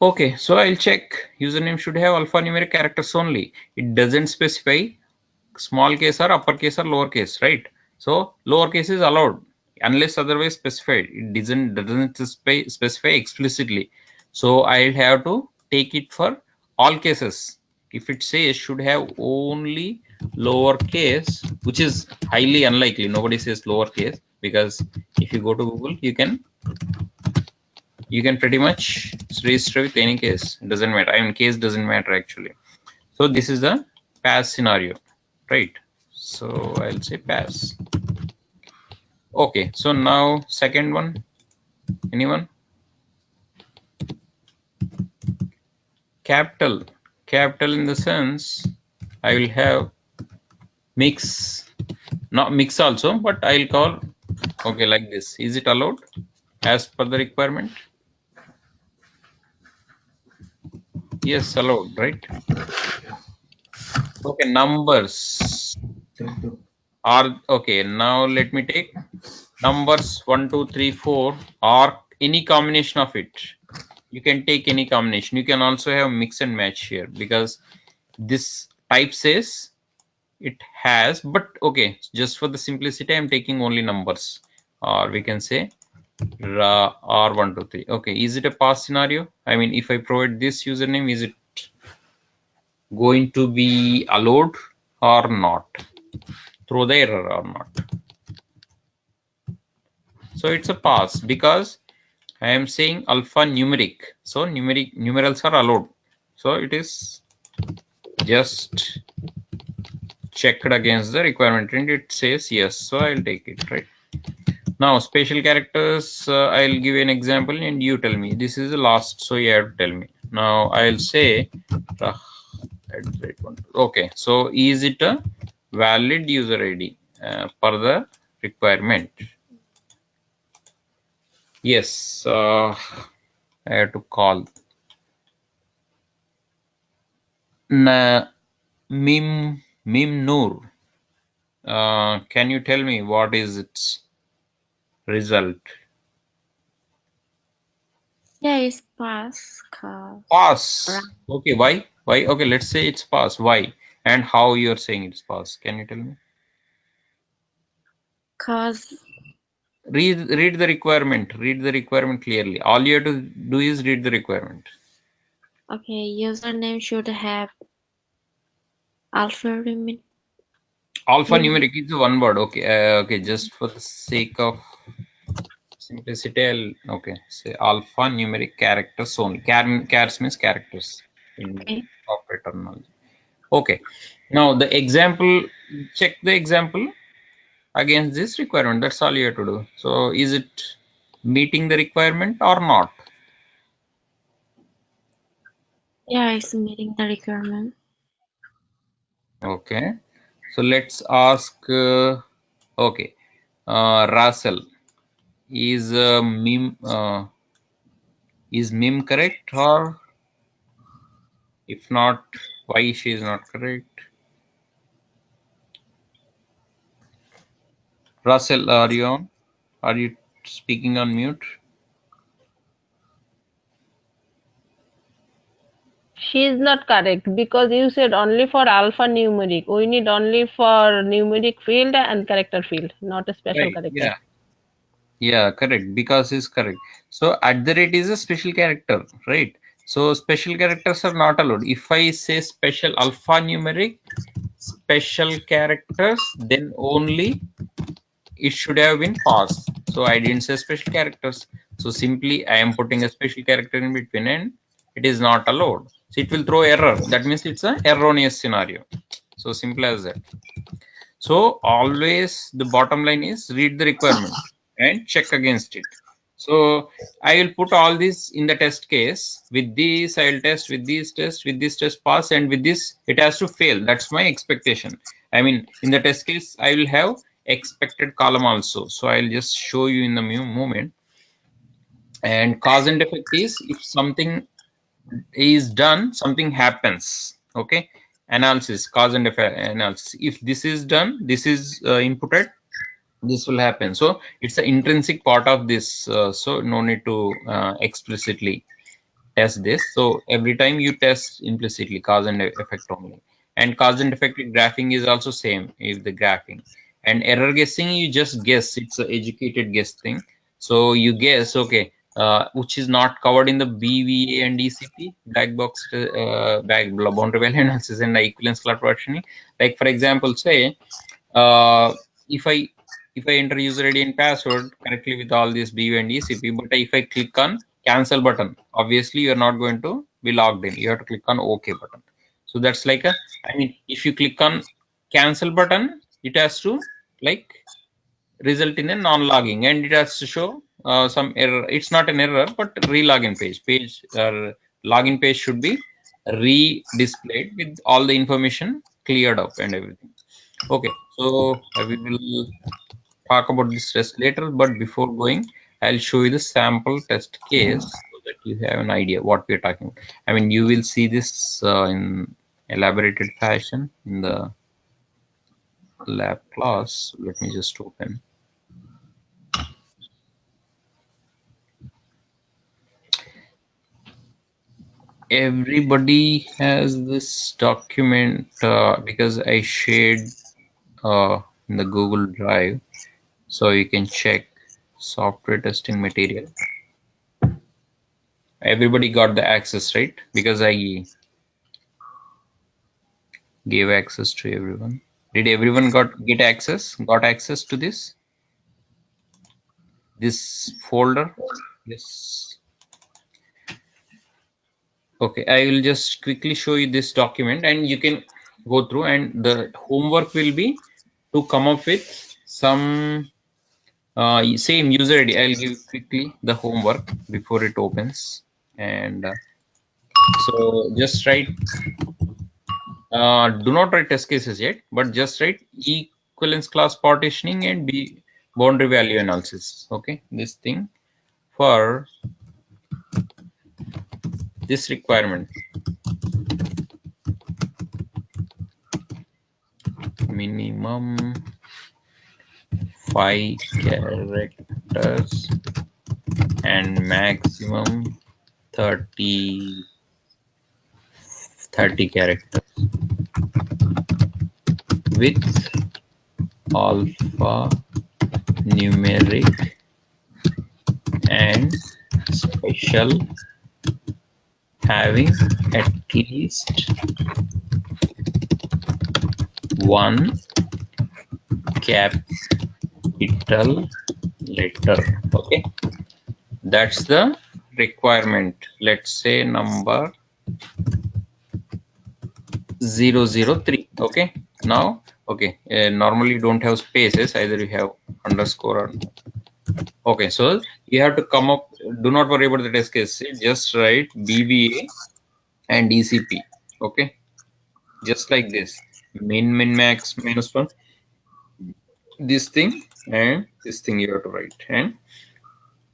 Speaker 3: Okay, so I'll check. Username should have alphanumeric characters only. It doesn't specify small case or uppercase or lowercase, right? So lowercase is allowed unless otherwise specified. It doesn't specify explicitly. So I'll have to take it for all cases. If it says should have only lowercase, which is highly unlikely, nobody says lowercase, because if you go to Google, you can pretty much register with any case. It doesn't matter. I mean, case doesn't matter actually. So this is the pass scenario, right? So I'll say pass. Okay, so now second one, anyone? Capital in the sense I will have mix, not mix also, but I'll call, okay, like this. Is it allowed as per the requirement? Yes, allowed, right? Okay, numbers are okay. Now let me take numbers 1, 2, 3, 4, or any combination of it. You can take any combination. You can also have mix and match here, because this type says it has, but okay, just for the simplicity I'm taking only numbers, or we can say R1, 2, 3. Okay, is it a pass scenario? I mean, if I provide this username, is it going to be allowed or not? Throw the error or not? So it's a pass because I am saying alphanumeric. So numerals are allowed. So it is just checked against the requirement and it says yes. So I'll take it, right? Now special characters, I'll give you an example and you tell me. This is the last, so you have to tell me. Now I'll say okay, so is it a valid user ID per the requirement? Yes, I have to call Mim Noor. Can you tell me what is its result?
Speaker 9: Yeah, it's pass. Cause
Speaker 3: Pass. Okay, why? Why? Okay, let's say it's pass. Why? And how you're saying it's pass? Can you tell me?
Speaker 9: Cause
Speaker 3: Read the requirement. Read the requirement clearly. All you have to do is read the requirement.
Speaker 9: okay, username should have alphanumeric.
Speaker 3: Alphanumeric is one word. Okay. Okay. Just for the sake of simplicity, okay. Say alphanumeric characters only. Chars means characters in
Speaker 9: Okay.
Speaker 3: software terminology. Okay. Now the example. Check the example against this requirement. That's all you have to do. So is it meeting the requirement or not?
Speaker 9: Yeah, it's meeting the requirement.
Speaker 3: Okay. So let's ask. Okay. RUSSEL is meme correct, or if not, why she is not correct? RUSSEL, are you on? Are you speaking on mute?
Speaker 4: She is not correct because you said only for alphanumeric. We need only for numeric field and character field, not a special
Speaker 3: Right.
Speaker 4: character.
Speaker 3: Yeah. Yeah, correct. Because is correct. So at the rate is a special character, right? So special characters are not allowed. If I say special alphanumeric special characters, then only it should have been pass. So I didn't say special characters. So simply I am putting a special character in between and it is not allowed. So it will throw error. That means it's an erroneous scenario. So simple as that. So always the bottom line is read the requirement and check against it. So I will put all this in the test case. With this I will test, with this test, with this test pass, and with this it has to fail. That's my expectation. I mean, in the test case I will have expected column also. So I'll just show you in the moment. And cause and effect is if something is done, something happens. Okay. Analysis, cause and effect analysis. If this is done, this is inputted, this will happen. So it's an intrinsic part of this. So no need to explicitly test this. So every time you test implicitly cause and effect only. And cause and effect graphing is also same if the graphing. And error guessing, you just guess. It's an educated guess thing. So you guess, okay, which is not covered in the BVA and ECP, black box, boundary value analysis and equivalence cloud partitioning. Like for example, say if I enter user ID and password correctly with all these BU and ECP, but if I click on cancel button, obviously you're not going to be logged in. You have to click on OK button. So that's like a, I mean, if you click on cancel button, it has to like result in a non-logging, and it has to show some error. It's not an error, but re-login page. Login page should be re-displayed with all the information cleared up and everything. Okay, so we will talk about this test later, but before going, I'll show you the sample test case so that you have an idea what we're talking about. I mean, you will see this in elaborated fashion in the lab class. Let me just open. Everybody has this document because I shared in the Google Drive, so you can check software testing material. Everybody got the access, right? Because I gave access to everyone. Did everyone get access? Got access to this folder? Yes. Okay, I will just quickly show you this document and you can go through, and the homework will be to come up with some Same user ID. I'll give quickly the homework before it opens. And so just write, do not write test cases yet, but just write equivalence class partitioning and boundary value analysis. Okay, this thing for this requirement. Minimum 5 characters and maximum 30 characters with alpha-numeric and special having at least one capital letter. Okay, that's the requirement. Let's say number 003. Okay, now normally you don't have spaces, either you have underscore or okay. So you have to come up, do not worry about the test case, just write BVA and ECP. Okay, just like this, min max minus 1, this thing and this thing you have to write. And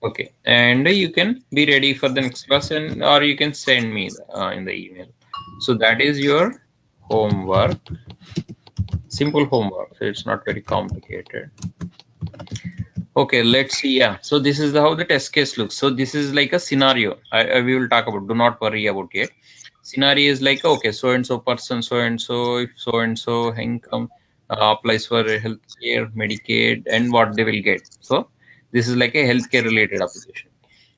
Speaker 3: okay, and you can be ready for the next class, and or you can send me in the email. So that is your homework, simple homework, so it's not very complicated. Okay, let's see. Yeah, so this is how the test case looks. So this is like a scenario we will talk about, do not worry about it. Scenario is like, okay, so and so person, so and so, if so and so income applies for healthcare, Medicaid, and what they will get. So this is like a healthcare related application.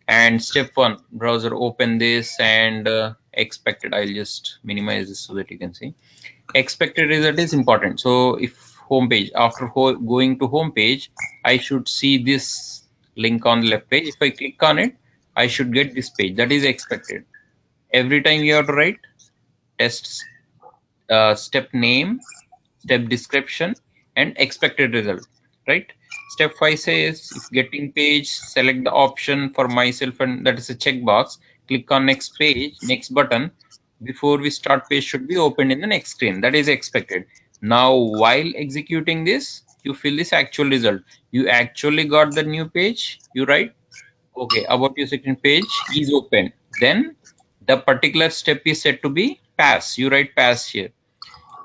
Speaker 3: And step 1, browser open this and expected. I'll just minimize this so that you can see. Expected result is important. So if home page, after going to home page, I should see this link on the left page. If I click on it, I should get this page. That is expected. Every time you have to write test step name, step description, and expected result, right? Step 5 says if getting page, select the option for myself, and that is a checkbox. Click on next page, next button. Before we start page should be opened in the next screen. That is expected. Now while executing this, you fill this actual result. You actually got the new page, you write okay, about your second page is open. Then the particular step is set to be pass. You write pass here.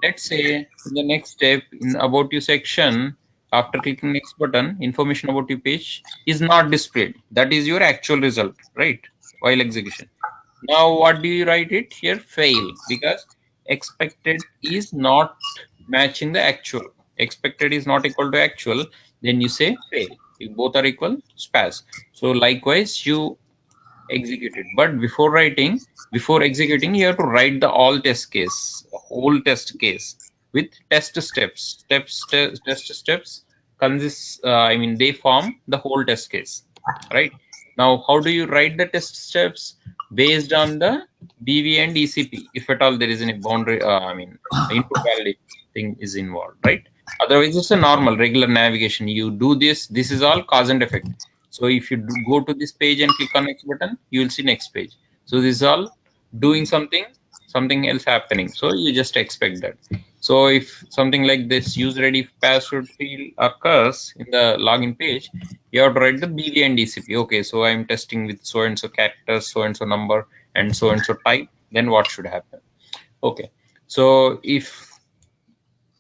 Speaker 3: Let's say in the next step in about you section, after clicking next button, information about your page is not displayed. That is your actual result, right? While execution. Now what do you write it here? Fail, because expected is not matching the actual. Expected is not equal to actual, then you say fail. If both are equal, it's pass. So likewise you execute it. But before executing, you have to write the all test case, whole test case with test steps. Test steps consist, I mean, they form the whole test case, right? Now, how do you write the test steps? Based on the BV and ECP, if at all there is any boundary, I mean, input validation thing is involved, right? Otherwise, it's a normal regular navigation. You do this. This is all cause and effect. So if you go to this page and click on next button, you will see next page. So this is all doing something else happening. So you just expect that. So if something like this user ID password field occurs in the login page, you have to write the BV and DCP. Okay, so I'm testing with so and so characters, so and so number, and so type. Then what should happen? Okay, so if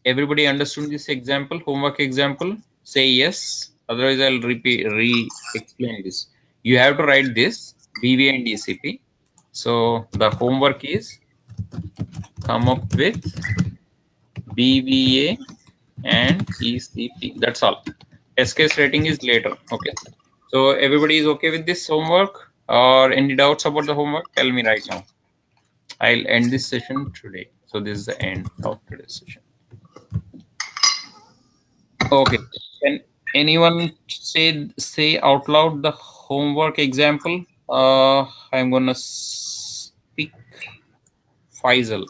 Speaker 3: everybody understood this example, homework example, say yes. Otherwise, I'll re-explain this. You have to write this BV and DCP. So the homework is come up with BVA and ECP. That's all. Test case rating is later. Okay. So everybody is okay with this homework, or any doubts about the homework? Tell me right now. I'll end this session today. So this is the end of today's session. Okay. Can anyone say out loud the homework example? I'm gonna pick Faisal.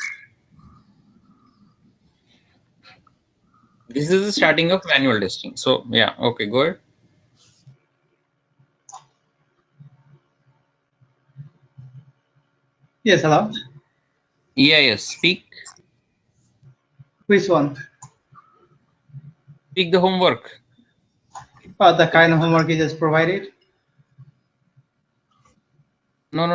Speaker 3: This is the starting of manual testing. So yeah, okay, go ahead.
Speaker 8: Yes, hello.
Speaker 3: Yeah, yes. Speak
Speaker 8: Which one?
Speaker 3: the homework.
Speaker 8: The kind of homework you just provided?
Speaker 3: No.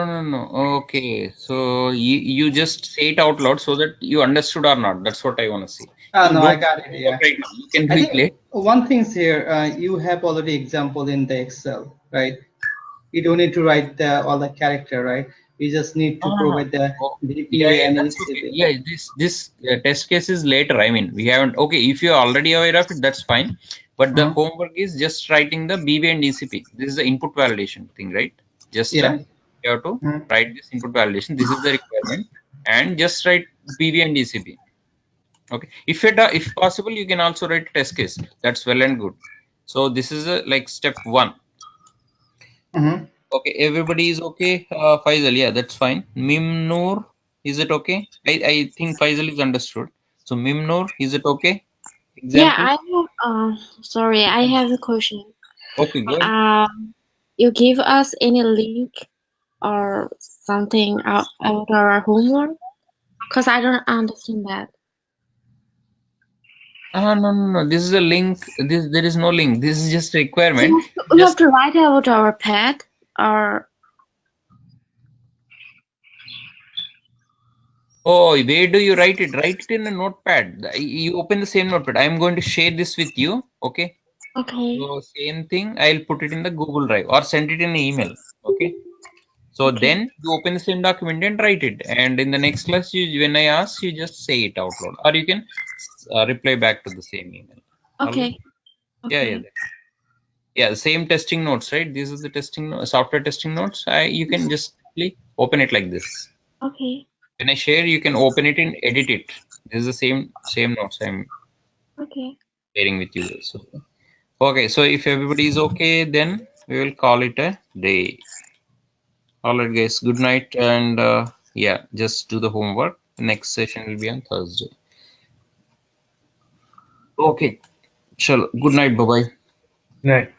Speaker 3: Okay, so you just say it out loud so that you understood or not. That's what I want to see. You
Speaker 8: No, I
Speaker 3: don't
Speaker 8: got it.
Speaker 3: homework
Speaker 8: Yeah.
Speaker 3: right now. You can do
Speaker 8: I
Speaker 3: it
Speaker 8: think
Speaker 3: later.
Speaker 8: one thing's here, you have already example in the Excel, right? You don't need to write all the character, right? You just need to
Speaker 3: No.
Speaker 8: provide the
Speaker 3: Oh, yeah,
Speaker 8: DPA and
Speaker 3: that's okay.
Speaker 8: ECP.
Speaker 3: Yeah, this test case is later. I mean, we haven't. Okay, if you're already aware of it, that's fine. But the homework is just writing the BV and ECP. This is the input validation thing, right? Just
Speaker 8: Yeah.
Speaker 3: you have to write this input validation. This is the requirement, and just write BV and ECP. Okay. If possible, you can also write a test case. That's well and good. So this is like step 1. Okay, everybody is okay. Faisal, yeah, that's fine. Mimnoor, is it okay? I think Faisal is understood. So Mimnoor, is it okay?
Speaker 9: Yeah,
Speaker 3: Example?
Speaker 9: I have, sorry, I have a question.
Speaker 3: Okay, go ahead.
Speaker 9: You give us any link or something about our homework? Because I don't understand that.
Speaker 3: No. This is a link. There is no link. This is just a requirement.
Speaker 9: We have to write about our pet or
Speaker 3: Oh, where do you write it? Write it in a notepad. You open the same notepad. I'm going to share this with you. Okay.
Speaker 9: okay.
Speaker 3: So same thing. I'll put it in the Google Drive or send it in an email. Okay. So then you open the same document and write it. And in the next class, when I ask, you just say it out loud, or you can reply back to the same email. All right?
Speaker 9: Okay. Okay.
Speaker 3: Yeah. Same testing notes, right? This is the testing software testing notes. You can just simply open it like this.
Speaker 9: Okay.
Speaker 3: When I share, you can open it and edit it. This is the same notes I'm sharing with you. So okay. So if everybody is okay, then we will call it a day. All right, guys. Good night, and yeah, just do the homework. Next session will be on Thursday. Okay. Chalo. Good night. Bye bye.
Speaker 10: Right.